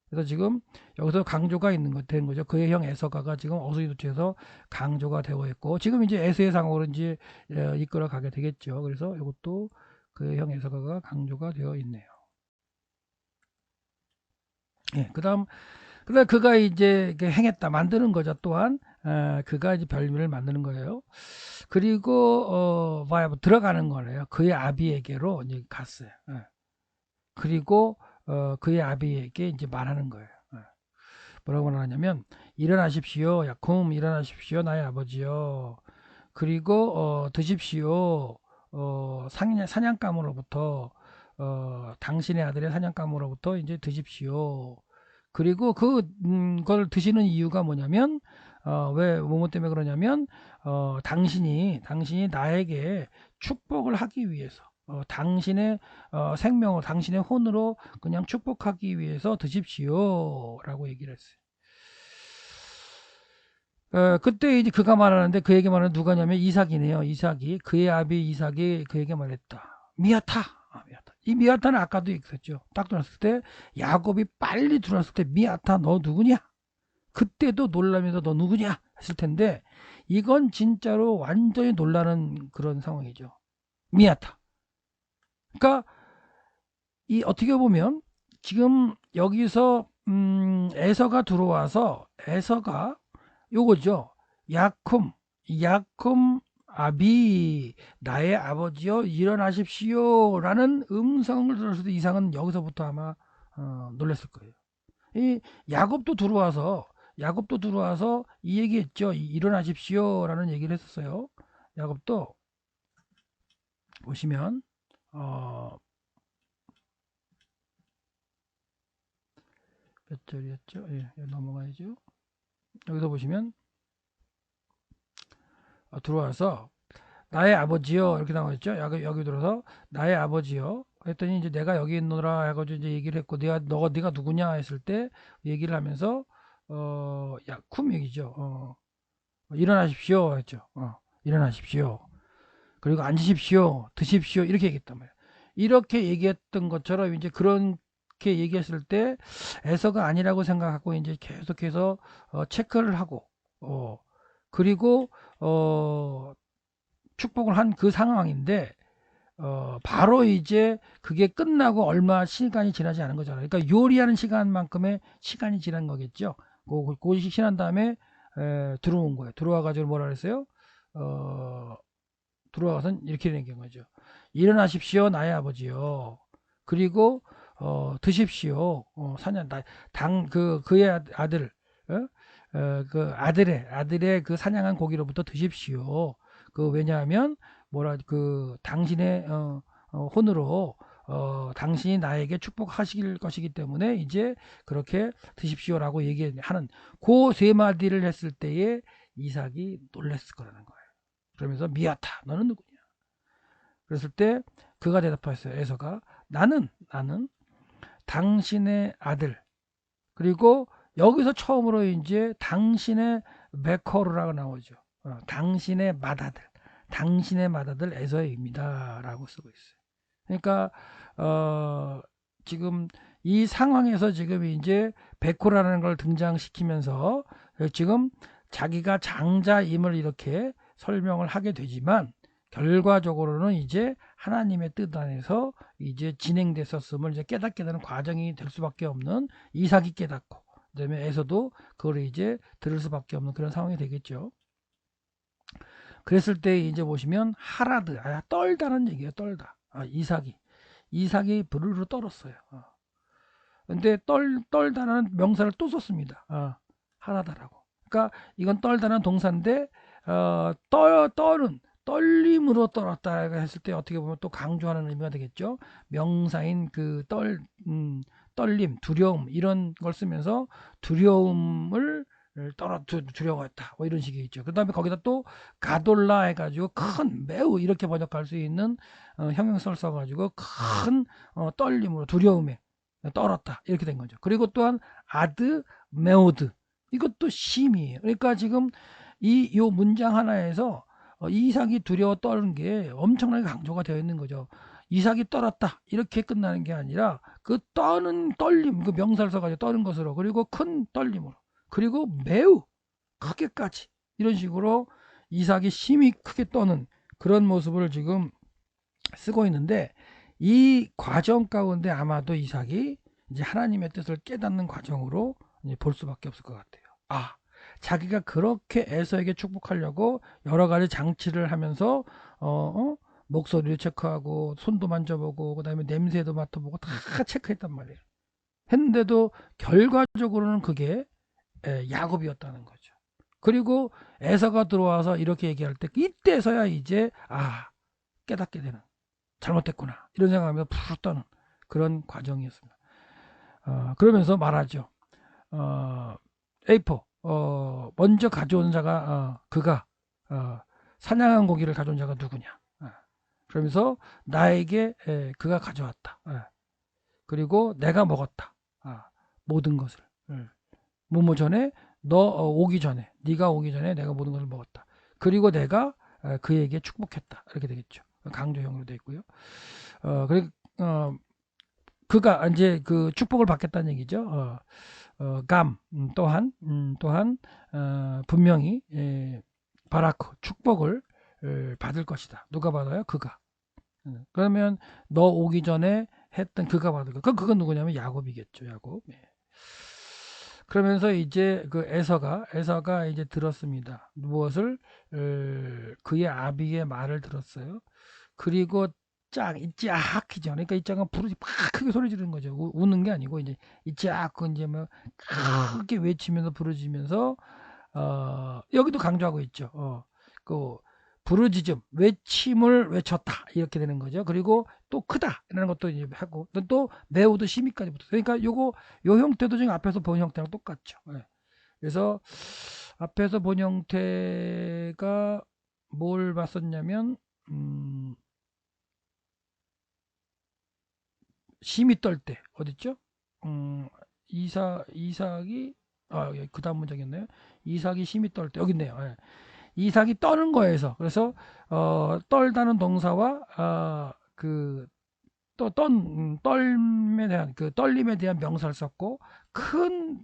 그래서 지금 여기서 강조가 된 거죠. 그의 형 에서가가 지금 어수이도체에서 강조가 되어 있고 지금 이제 에서의 상황으로 이제 이끌어 가게 되겠죠. 그래서 이것도 그의 형 에서가가 강조가 되어 있네요. 예, 그다음 그가 이제 행했다 만드는 거죠. 또한 그가 이제 별미를 만드는 거예요. 그리고 들어가는 거네요. 그의 아비에게로 이제 갔어요. 그리고 그의 아비에게 이제 말하는 거예요. 뭐라고 말하냐면 일어나십시오. 야콤 일어나십시오. 나의 아버지요. 그리고 드십시오. 사냥감으로부터 당신의 아들의 사냥감으로부터 이제 드십시오. 그리고 그걸 드시는 이유가 뭐냐면 왜 뭐뭐 때문에 그러냐면 당신이 나에게 축복을 하기 위해서 당신의 생명을 당신의 혼으로 그냥 축복하기 위해서 드십시오 라고 얘기를 했어요. 그때 이제 그가 말하는데 그에게 말하는 누가냐면 이삭이네요. 이삭이 그의 아비 이삭이 그에게 말했다. 미야타. 미야타. 이 미야타는 아까도 얘기했죠. 딱 들어왔을 때 야곱이 빨리 들어왔을 때 미야타 너 누구냐? 그때도 놀라면서 너 누구냐? 했을 텐데 이건 진짜로 완전히 놀라는 그런 상황이죠. 미야타. 그러니까 이 어떻게 보면 지금 여기서 에서가 들어와서 에서가 요거죠. 야콤 아비 나의 아버지여 일어나십시오 라는 음성을 들었을 때 이상은 여기서부터 아마 놀랐을 거예요. 이 야곱도 들어와서 이 얘기했죠. 일어나십시오 라는 얘기를 했었어요. 야곱도 보시면 몇 절이었죠? 예, 넘어가야죠. 여기서 보시면 들어와서 나의 아버지요 이렇게 나와 있죠. 여기 들어서 나의 아버지요. 그랬더니 이제 내가 여기 있노라 해가지고 이제 얘기를 했고 네가 누구냐 했을 때 얘기를 하면서 쿰 얘기죠. 일어나십시오 했죠. 일어나십시오. 그리고 앉으십시오, 드십시오 이렇게 얘기했단 말이에요. 이렇게 얘기했던 것처럼 이제 그렇게 얘기했을 때 에서가 아니라고 생각하고 이제 계속해서 체크를 하고 그리고 축복을 한 그 상황인데 바로 이제 그게 끝나고 얼마 시간이 지나지 않은 거잖아요. 그러니까 요리하는 시간만큼의 시간이 지난 거겠죠. 그 지난 다음에 들어온 거예요. 들어와가지고 뭐라 그랬어요? 들어와서는 이렇게 얘기한 거죠. 일어나십시오, 나의 아버지요. 그리고 드십시오. 사냥 그의 아들, 그 아들의 그 사냥한 고기로부터 드십시오. 왜냐하면 당신의 혼으로 당신이 나에게 축복하실 것이기 때문에 이제 그렇게 드십시오라고 얘기하는 그 세 마디를 했을 때에 이삭이 놀랐을 거라는 거예요. 그러면서 미야타 너는 누구냐? 그랬을 때 그가 대답했어요. 에서가 나는 당신의 아들. 그리고 여기서 처음으로 이제 당신의 베코르라고 나오죠. 당신의 맏아들 에서입니다라고 쓰고 있어요. 그러니까 지금 이 상황에서 지금 이제 베코라는 걸 등장시키면서 지금 자기가 장자임을 이렇게 설명을 하게 되지만 결과적으로는 이제 하나님의 뜻 안에서 이제 진행됐었음을 이제 깨닫게 되는 과정이 될 수밖에 없는 이삭이 깨닫고 그다음에 에서도 그걸 이제 들을 수밖에 없는 그런 상황이 되겠죠. 그랬을 때 이제 보시면 하라드 떨다는 얘기예요. 떨다. 이삭이 부르르 떨었어요. 근데 떨다는 명사를 또 썼습니다. 하라다라고. 그러니까 이건 떨다는 동사인데 떨림으로 떨었다 했을 때 어떻게 보면 또 강조하는 의미가 되겠죠. 명사인 떨림, 두려움 이런 걸 쓰면서 두려움을 두려워했다. 뭐 이런 식이겠죠. 그 다음에 거기다 또 가돌라 해가지고 매우 이렇게 번역할 수 있는 형용사를 써가지고 큰 떨림으로 두려움에 떨었다. 이렇게 된 거죠. 그리고 또한 아드 메오드 이것도 심이에요. 그러니까 지금 요 문장 하나에서 이삭이 두려워 떠는 게 엄청나게 강조가 되어 있는 거죠. 이삭이 떨었다 이렇게 끝나는 게 아니라 그 떠는 떨림 그 명사를 써가지고 떠는 것으로 그리고 큰 떨림으로 그리고 매우 크게까지 이런 식으로 이삭이 심히 크게 떠는 그런 모습을 지금 쓰고 있는데 이 과정 가운데 아마도 이삭이 이제 하나님의 뜻을 깨닫는 과정으로 이제 볼 수밖에 없을 것 같아요. 자기가 그렇게 에서에게 축복하려고 여러 가지 장치를 하면서 목소리를 체크하고 손도 만져보고 그다음에 냄새도 맡아보고 다 체크했단 말이에요. 했는데도 결과적으로는 그게 야곱이었다는 거죠. 그리고 에서가 들어와서 이렇게 얘기할 때 이때서야 이제 깨닫게 되는 잘못됐구나 이런 생각하면서 푸르 떠는 그런 과정이었습니다. 그러면서 말하죠. A4 먼저 가져온 자가 그가 사냥한 고기를 가져온 자가 누구냐. 그러면서 나에게 그가 가져왔다. 그리고 내가 먹었다. 모든 것을. 뭐뭐 전에 네가 오기 전에 내가 모든 것을 먹었다. 그리고 내가 그에게 축복했다. 이렇게 되겠죠. 강조형으로 되어 있고요. 그리고 그가 이제 그 축복을 받겠다는 얘기죠. 또한 분명히 바라크 축복을 받을 것이다. 누가 받아요? 그가. 그러면 너 오기 전에 했던 그가 받을 거. 그건 누구냐면 야곱이겠죠. 야곱. 그러면서 이제 그 에서가 이제 들었습니다. 무엇을 그의 아비의 말을 들었어요. 그리고 짝이죠. 그러니까 이 짝은 부르지 막 크게 소리 지르는 거죠. 우는 게 아니고 이제 이짝 이제 뭐 크게 외치면서 부르지면서 여기도 강조하고 있죠. 그 부르짖음, 외침을 외쳤다 이렇게 되는 거죠. 그리고 또 크다 이라는 것도 이제 하고 또 매우도 심히까지 붙어. 그러니까 요 형태도 지금 앞에서 본 형태랑 똑같죠. 예. 그래서 앞에서 본 형태가 뭘 봤었냐면 심히 떨 때 어딨죠? 이삭이 그 다음 문장이었네요. 이삭이 심히 떨 때 여기 있네요. 예. 이삭이 떠는 거에서 그래서 떨다는 동사와 떨림에 대한 그 떨림에 대한 명사를 썼고 큰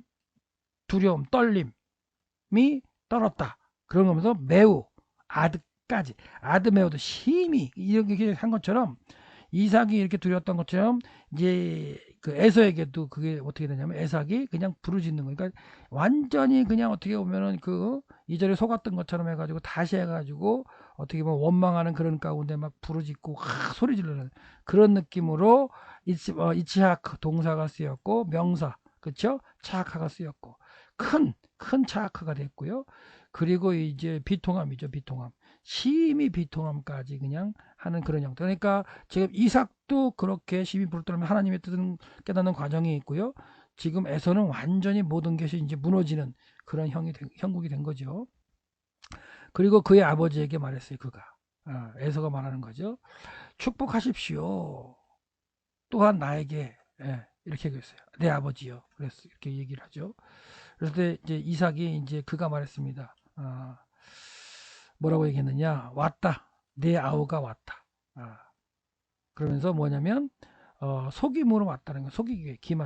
두려움 떨림이 떨었다 그런 거면서 매우 아드까지 아드 매우도 심히 이렇게 한 것처럼 이삭이 이렇게 두려웠던 것처럼 이제 그 에서에게도 그게 어떻게 되냐면 에삭이 그냥 부르짖는 거니까 그러니까 완전히 그냥 어떻게 보면은 그 이전에 속았던 것처럼 해가지고 다시 해가지고 어떻게 보면 원망하는 그런 가운데 막 부르짖고 소리 지르는 그런 느낌으로 이치하크 동사가 쓰였고 명사 그쵸 차하크가 쓰였고 큰 차하크가 됐고요. 그리고 이제 비통함이죠 비통함 심히 비통함까지 그냥 하는 그런 형태. 그러니까 지금 이삭도 그렇게 심히 불을 떨면 하나님의 뜻을 깨닫는 과정이 있고요. 지금 에서는 완전히 모든 것이 이제 무너지는 그런 형국이 된 거죠. 그리고 그의 아버지에게 말했어요. 그가 에서가 말하는 거죠. 축복하십시오. 또한 나에게 이렇게 얘기했어요. 내 아버지요. 그래서 이렇게 얘기를 하죠. 그래서 이제 이삭이 이제 그가 말했습니다. 뭐라고 얘기했느냐? 왔다. 내 아우가 왔다. 그러면서 뭐냐면 속임으로 왔다는 거.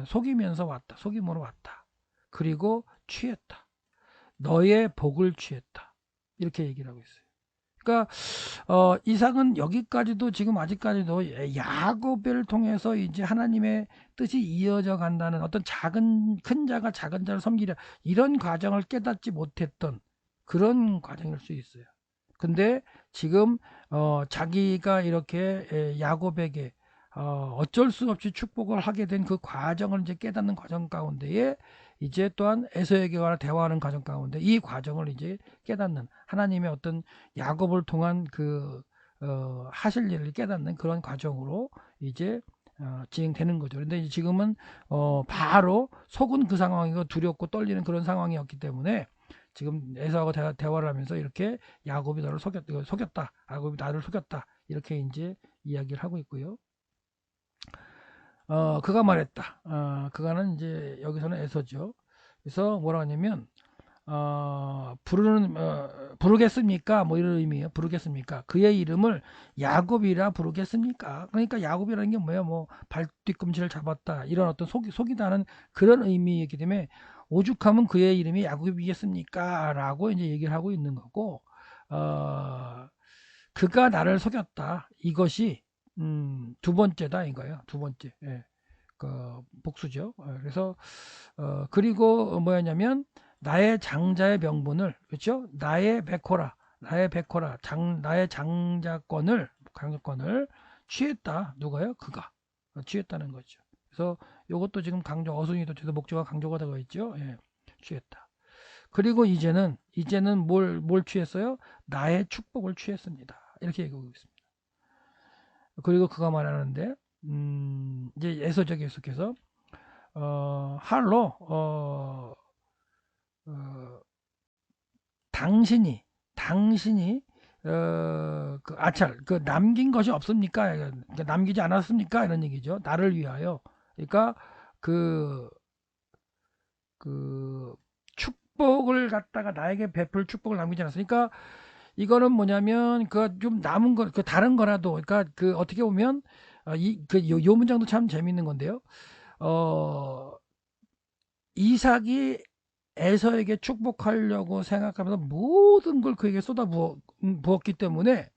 속이면서 왔다. 속임으로 왔다. 그리고 취했다. 너의 복을 취했다. 이렇게 얘기를 하고 있어요. 그러니까 이삭은 여기까지도 지금 아직까지도 야곱을 통해서 이제 하나님의 뜻이 이어져 간다는 어떤 큰 자가 작은 자를 섬기려 이런 과정을 깨닫지 못했던 그런 과정일 수 있어요. 근데 지금 자기가 이렇게 야곱에게 어쩔 수 없이 축복을 하게 된 그 과정을 이제 깨닫는 과정 가운데에 이제 또한 에서에게 관한 대화하는 과정 가운데 이 과정을 이제 깨닫는 하나님의 어떤 야곱을 통한 그 하실 일을 깨닫는 그런 과정으로 이제 진행되는 거죠. 그런데 지금은 바로 속은 그 상황이고 두렵고 떨리는 그런 상황이었기 때문에 지금 에서하고 대화를 하면서 이렇게 야곱이 너를 속였다. 야곱이 나를 속였다. 이렇게 이제 이야기를 하고 있고요. 그가 말했다. 그가는 이제 여기서는 에서죠. 그래서 뭐라 하냐면 부르겠습니까? 뭐 이런 의미예요. 부르겠습니까? 그의 이름을 야곱이라 부르겠습니까? 그러니까 야곱이라는 게 뭐야? 뭐 발뒤꿈치를 잡았다. 이런 어떤 속이다는 그런 의미이기 때문에 오죽하면 그의 이름이 야곱이겠습니까? 라고 이제 얘기를 하고 있는 거고, 그가 나를 속였다. 이것이, 두 번째다, 이거예요. 두 번째. 예. 그, 복수죠. 그래서, 그리고 뭐였냐면, 나의 장자의 명분을, 그렇죠? 나의 베코라, 나의 장자권을 취했다. 누가요? 그가. 취했다는 거죠. 그래서 이것도 지금 어순이도 돼서 목적어가 강조가 되고 있죠. 예, 취했다. 그리고 이제는 뭘 취했어요? 나의 축복을 취했습니다. 이렇게 얘기하고 있습니다. 그리고 그가 말하는데, 이제 예서적 계속해서, 할로, 당신이, 그 아찰, 그 남긴 것이 없습니까? 그러니까 남기지 않았습니까? 이런 얘기죠. 나를 위하여. 그러니까 그, 그 축복을 갖다가 나에게 베풀 축복을 남기지 않았으니까 이거는 뭐냐면 그 좀 남은 거, 그 다른 거라도, 그러니까 그 어떻게 보면 요 문장도 참 재밌는 건데요. 어, 이삭이 에서에게 축복하려고 생각하면서 모든 걸 그에게 부었기 때문에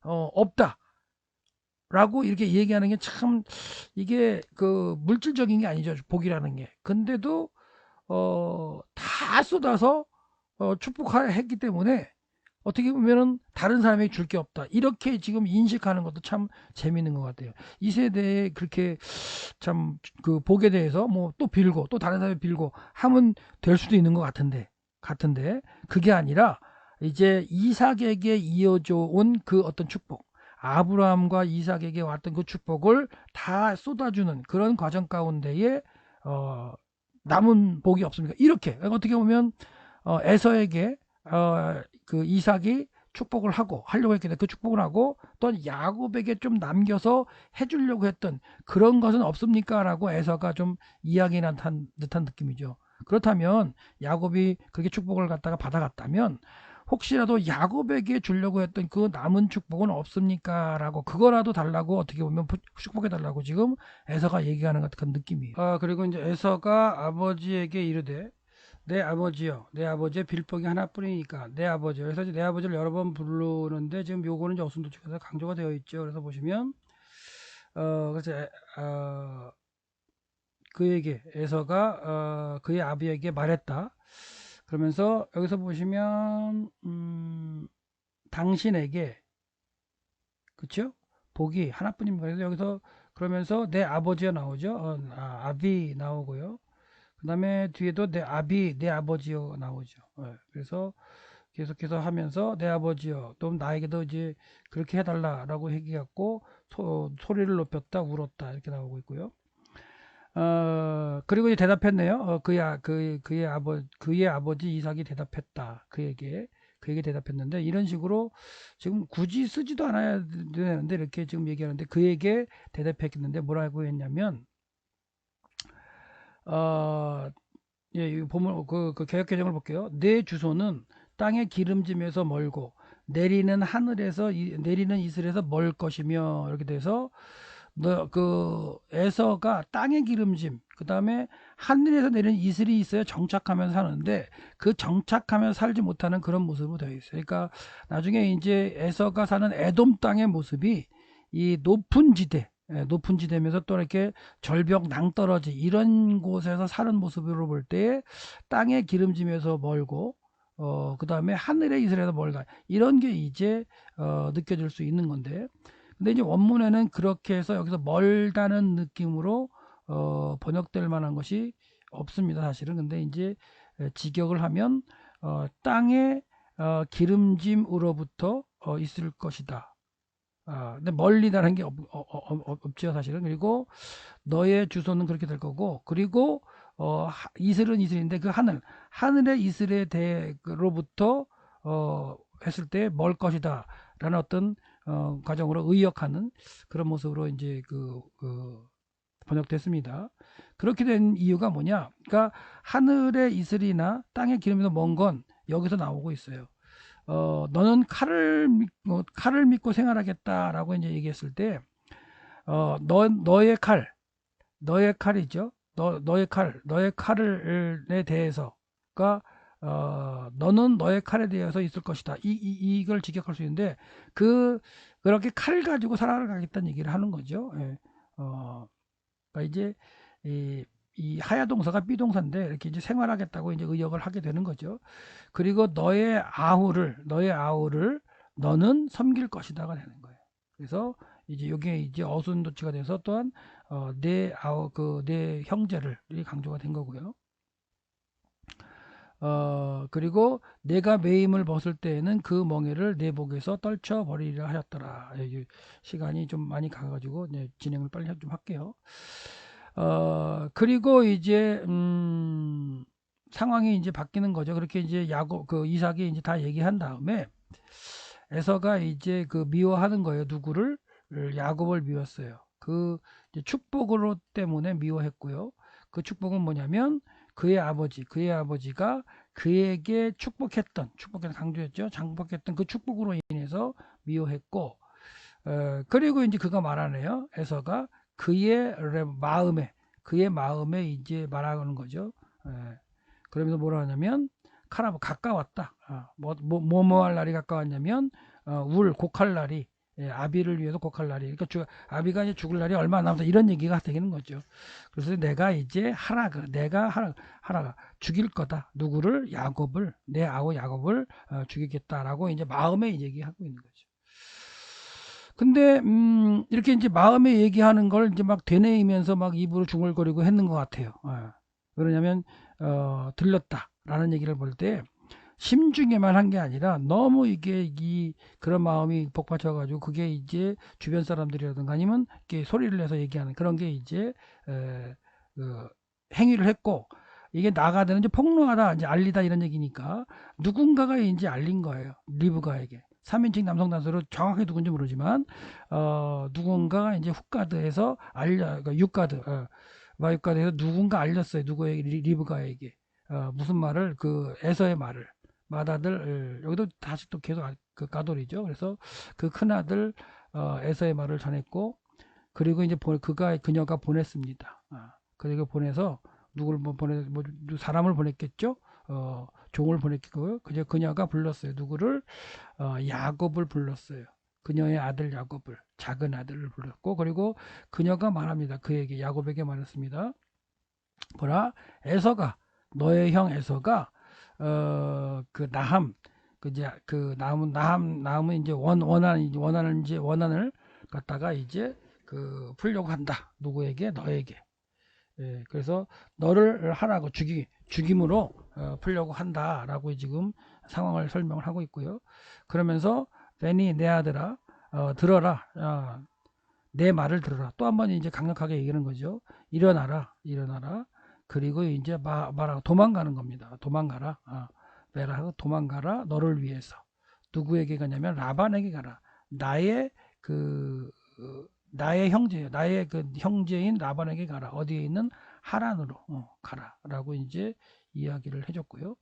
없다. 라고 이렇게 얘기하는 게 참 이게 그 물질적인 게 아니죠. 복이라는 게. 근데도 다 쏟아서 축복했기 때문에 어떻게 보면은 다른 사람에게 줄 게 없다. 이렇게 지금 인식하는 것도 참 재밌는 것 같아요. 이 세대에 그렇게 참 그 복에 대해서 뭐 또 빌고 또 다른 사람이 빌고 하면 될 수도 있는 것 같은데 그게 아니라 이제 이삭에게 이어져 온 그 어떤 축복, 아브라함과 이삭에게 왔던 그 축복을 다 쏟아주는 그런 과정 가운데에 남은 복이 없습니까? 이렇게 어떻게 보면 에서에게 그 이삭이 축복을 하고 하려고 했기 때문에 그 축복을 하고 또 야곱에게 좀 남겨서 해주려고 했던 그런 것은 없습니까? 라고 에서가 좀 이야기한 듯한 느낌이죠. 그렇다면 야곱이 그렇게 축복을 갖다가 받아갔다면 혹시라도 야곱에게 주려고 했던 그 남은 축복은 없습니까? 라고 그거라도 달라고 어떻게 보면 축복해 달라고 지금 에서가 얘기하는 것 같은 느낌이에요. 그리고 이제 에서가 아버지에게 이르되 내 아버지요, 내 아버지의 빌복이 하나뿐이니까 내 아버지요. 그래서 내 아버지를 여러 번 부르는데 지금 요거는 이제 어순도축에서 강조가 되어 있죠. 그래서 보시면 그래서 그에게 에서가 그의 아비에게 말했다. 그러면서 여기서 보시면 당신에게 그쵸? 복이 하나뿐입니다. 그래서 여기서 그러면서 내 아버지가 나오죠. 아비 나오고요. 그 다음에 뒤에도 내 아비, 내 아버지요 나오죠. 그래서 계속해서 하면서 내 아버지요, 또 나에게도 이제 그렇게 해달라라고 얘기했고 소리를 높였다, 울었다 이렇게 나오고 있고요. 그리고 이제 대답했네요. 그의 아버지 이삭이 대답했다. 그에게 대답했는데 이런 식으로 지금 굳이 쓰지도 않아야 되는데 이렇게 지금 얘기하는데 그에게 대답했는데 뭐라고 했냐면 예, 이 보면 그 개역 개정을 볼게요. 내 주소는 땅의 기름짐에서 멀고 내리는 이슬에서 멀 것이며 이렇게 돼서 그 에서가 땅의 기름짐 그다음에 하늘에서 내리는 이슬이 있어야 정착하면서 사는데 그 정착하면서 살지 못하는 그런 모습으로 되어 있어요. 그러니까 나중에 이제 에서가 사는 에돔 땅의 모습이 이 높은 지대면서 또 이렇게 절벽 낭떠러지 이런 곳에서 사는 모습으로 볼 때 땅의 기름짐에서 멀고 그 다음에 하늘의 이슬에서 멀다 이런 게 이제 느껴질 수 있는 건데 근데 이제 원문에는 그렇게 해서 여기서 멀다는 느낌으로 번역될 만한 것이 없습니다 사실은. 근데 이제 직역을 하면 땅의 기름짐으로부터 있을 것이다. 근데 멀리다는 게 없죠 사실은. 그리고 너의 주소는 그렇게 될 거고 그리고 이슬은 이슬인데 그 하늘의 이슬에 대로부터 했을 때 멀 것이다 라는 어떤 과정으로 의역하는 그런 모습으로 이제 번역됐습니다. 그렇게 된 이유가 뭐냐? 그러니까 하늘의 이슬이나 땅의 기름에서 먼 건 여기서 나오고 있어요. 너는 칼을 믿고 생활하겠다라고 이제 얘기했을 때, 너의 칼이죠. 너의 칼에 대해서가, 너는 너의 칼에 대해서 있을 것이다. 이걸 직역할 수 있는데, 그렇게 칼 가지고 살아가겠다는 얘기를 하는 거죠. 예. 그러니까 이제, 이 하야 동사가 비동사인데, 이렇게 이제 생활하겠다고 이제 의역을 하게 되는 거죠. 그리고 너의 아우를 너는 섬길 것이다가 되는 거예요. 그래서 이제 여기에 이제 어순도치가 돼서 또한 내 형제를 강조가 된 거고요. 그리고 내가 매임을 벗을 때에는 그 멍에를 내 목에서 떨쳐 버리리라 하였더라. 시간이 좀 많이 가가지고 진행을 빨리 좀 할게요. 그리고 이제 상황이 이제 바뀌는 거죠. 그렇게 이제 이삭이 이제 다 얘기한 다음에 에서가 이제 미워하는 거예요. 누구를? 야곱을 미웠어요. 축복으로 때문에 미워했고요. 그 축복은 뭐냐면 그의 아버지가 그에게 축복했던 강조했죠. 장복했던 그 축복으로 인해서 미워했고, 그리고 이제 그가 말하네요. 에서가 그의 마음에 이제 말하는 거죠. 그러면서 뭐라 하냐면 가까웠다. 뭐 할 날이 가까웠냐면 곡할 날이 아비를 위해서 곡할 날이 그러니까 아비가 이제 죽을 날이 얼마 안 남았다 이런 얘기가 되는 거죠. 그래서 내가 이제 내가 죽일 거다. 누구를? 내 아우 야곱을 죽이겠다라고 이제 마음에 얘기하고 있는 거죠. 근데 이렇게 이제 마음에 얘기하는 걸 이제 막 되뇌이면서 막 입으로 중얼거리고 했는 것 같아요. 왜냐면 들렸다라는 얘기를 볼 때 심중에만 한 게 아니라 너무 이게 그런 마음이 복받쳐가지고 그게 이제 주변 사람들이라든가 아니면 이렇게 소리를 내서 얘기하는 그런 게 이제 에, 그 행위를 했고 이게 나가되는 이제 폭로하다 이제 알리다 이런 얘기니까 누군가가 이제 알린 거예요. 리브가에게. 3인칭 남성 단수로 정확히 누군지 모르지만 누군가가 이제 훅가드에서 그러니까 육가드 마육가드에서 누군가 알렸어요. 누구에게 리브가에게 무슨 말을 그 에서의 말을 맏아들 여기도 다시 또 계속 그 가돌이죠. 그래서 그 큰아들 에서의 말을 전했고 그리고 이제 그녀가 보냈습니다. 그리고 보내서 누굴 뭐 사람을 보냈겠죠. 종을 보냈고 그녀가 불렀어요. 누구를 야곱을 불렀어요. 그녀의 아들 야곱을 작은 아들을 불렀고 그리고 그녀가 말합니다. 그에게 야곱에게 말했습니다. 보라 에서가 너의 형 에서가 그 나함 그 이제 그 나함은 이제 원한을 갖다가 이제 그 풀려고 한다. 누구에게 너에게. 예, 그래서 너를 하라고 죽임으로 풀려고 한다라고 지금 상황을 설명을 하고 있고요. 그러면서 베니 내 아들아 들어라 내 말을 들어라 또 한 번 이제 강력하게 얘기하는 거죠. 일어나라 그리고 이제 말하고 도망가는 겁니다. 도망가라 베라 하고 도망가라 너를 위해서 누구에게 가냐면 라반에게 가라 나의 그 나의 형제예요. 나의 그 형제인 라반에게 가라. 어디에 있는 하란으로 가라라고 이제 이야기를 해줬고요.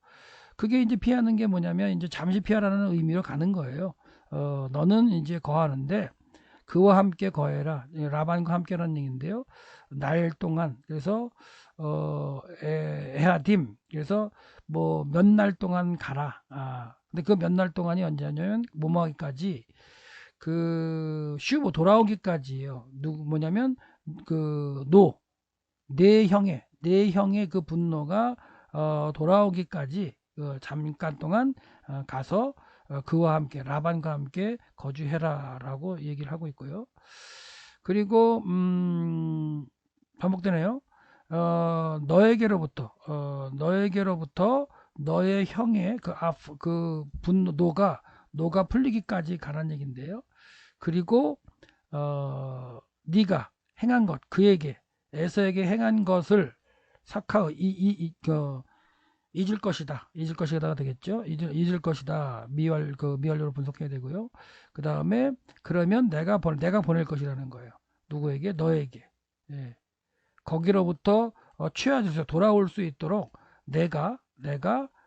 그게 이제 피하는 게 뭐냐면 이제 잠시 피하라는 의미로 가는 거예요. 너는 이제 거하는데 그와 함께 거해라. 라반과 함께라는 얘기인데요. 날 동안 그래서 에하딤 그래서 뭐 몇 날 동안 가라. 근데 그 몇 날 동안이 언제냐면 뭐뭐하기까지 그 슈보 돌아오기까지예요. 뭐냐면 내 형의 그 분노가 돌아오기까지 잠깐 동안 가서 그와 함께 라반과 함께 거주해라라고 얘기를 하고 있고요. 그리고 반복되네요. 너에게로부터 너의 형의 그 노가 풀리기까지 가라는 얘기인데요. 그리고 네가 행한 것 그에게 에서에게 행한 것을 사카의 잊을 것이다가 되겠죠. 잊을 것이다. 미완료로 분석해야 되고요. 그 다음에 그러면 내가 보낼 것이라는 거예요. 누구에게? 너에게. 예. 거기로부터 취하져서 돌아올 수 있도록 내가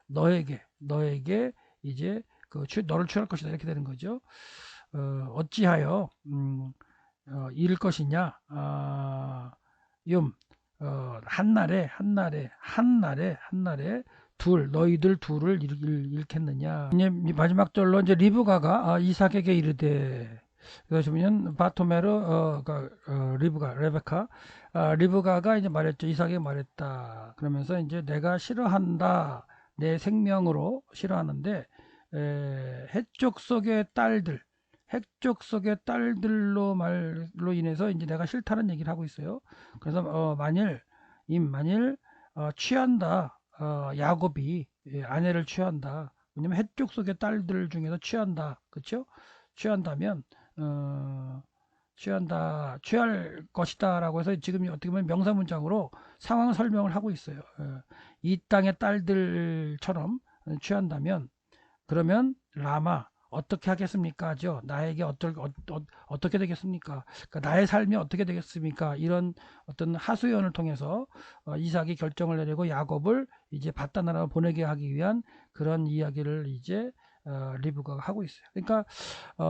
너에게 이제 너를 취할 것이다 이렇게 되는 거죠. 어찌하여 잃을 것이냐? 한날에 너희들 둘을 잃겠느냐? 이제 마지막 절로 이제 리브가가 이삭에게 이르되 그러시면 바토메르 리브가 리브가가 이제 말했죠. 이삭에게 말했다. 그러면서 이제 내가 싫어한다. 내 생명으로 싫어하는데 해쪽 속의 말로 인해서 이제 내가 싫다는 얘기를 하고 있어요. 그래서 만일 취한다 야곱이 아내를 취한다. 왜냐면 해쪽 속의 딸들 중에서 취한다. 그렇죠? 취한다면 취할 것이다라고 해서 지금 어떻게 보면 명사문장으로 상황 설명을 하고 있어요. 이 땅의 딸들처럼 취한다면 그러면 라마 어떻게 하겠습니까?죠. 나에게 어떻게 되겠습니까? 그러니까 나의 삶이 어떻게 되겠습니까? 이런 어떤 하소연을 통해서 이삭이 결정을 내리고 야곱을 이제 바다나라로 보내게 하기 위한 그런 이야기를 이제 리브가가 하고 있어요. 그러니까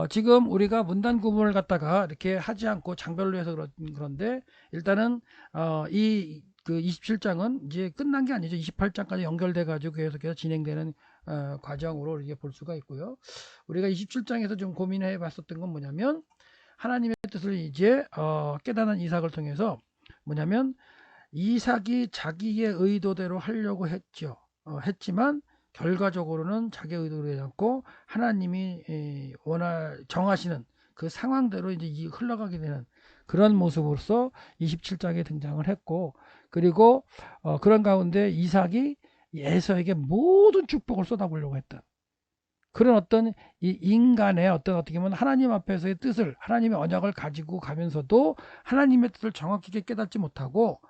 지금 우리가 문단 구문을 갖다가 이렇게 하지 않고 장별로 해서 그런데 일단은 이 그 27장은 이제 끝난 게 아니죠. 28장까지 연결돼 가지고 계속해서 진행되는 과정으로 이게 볼 수가 있고요. 우리가 27장에서 좀 고민해 봤었던 건 뭐냐면 하나님의 뜻을 이제 깨닫는 이삭을 통해서 뭐냐면 이삭이 자기의 의도대로 하려고 했죠. 했지만 결과적으로는 자기 의도로 되지 않고 하나님이 정하시는 그 상황대로 이제 흘러가게 되는 그런 모습으로서 27장에 등장을 했고 그리고 그런 가운데 이삭이 에서에게 모든 축복을 쏟아보려고 했던 그런 어떤 이 인간의 어떤 어떻게 보면 하나님 앞에서의 뜻을 하나님의 언약을 가지고 가면서도 하나님의 뜻을 정확하게 깨닫지 못하고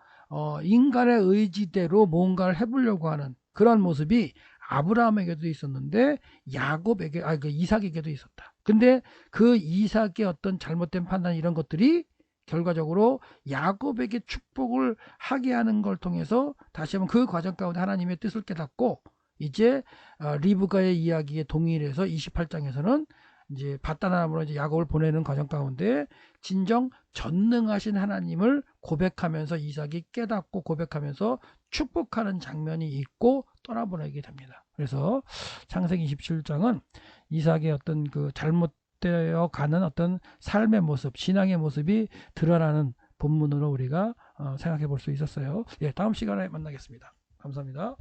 인간의 의지대로 뭔가를 해보려고 하는 그런 모습이 아브라함에게도 있었는데 야곱에게 그 이삭에게도 있었다. 근데 그 이삭의 어떤 잘못된 판단 이런 것들이 결과적으로 야곱에게 축복을 하게 하는 걸 통해서 다시 한번 그 과정 가운데 하나님의 뜻을 깨닫고 이제 리브가의 이야기에 동일해서 28장에서는 이제 바다나무로 이제 야곱을 보내는 과정 가운데 진정 전능하신 하나님을 고백하면서 이삭이 깨닫고 고백하면서 축복하는 장면이 있고 떠나보내게 됩니다. 그래서 창세기 27장은 이삭의 어떤 그 잘못되어 가는 어떤 삶의 모습, 신앙의 모습이 드러나는 본문으로 우리가 생각해 볼 수 있었어요. 예, 다음 시간에 만나겠습니다. 감사합니다.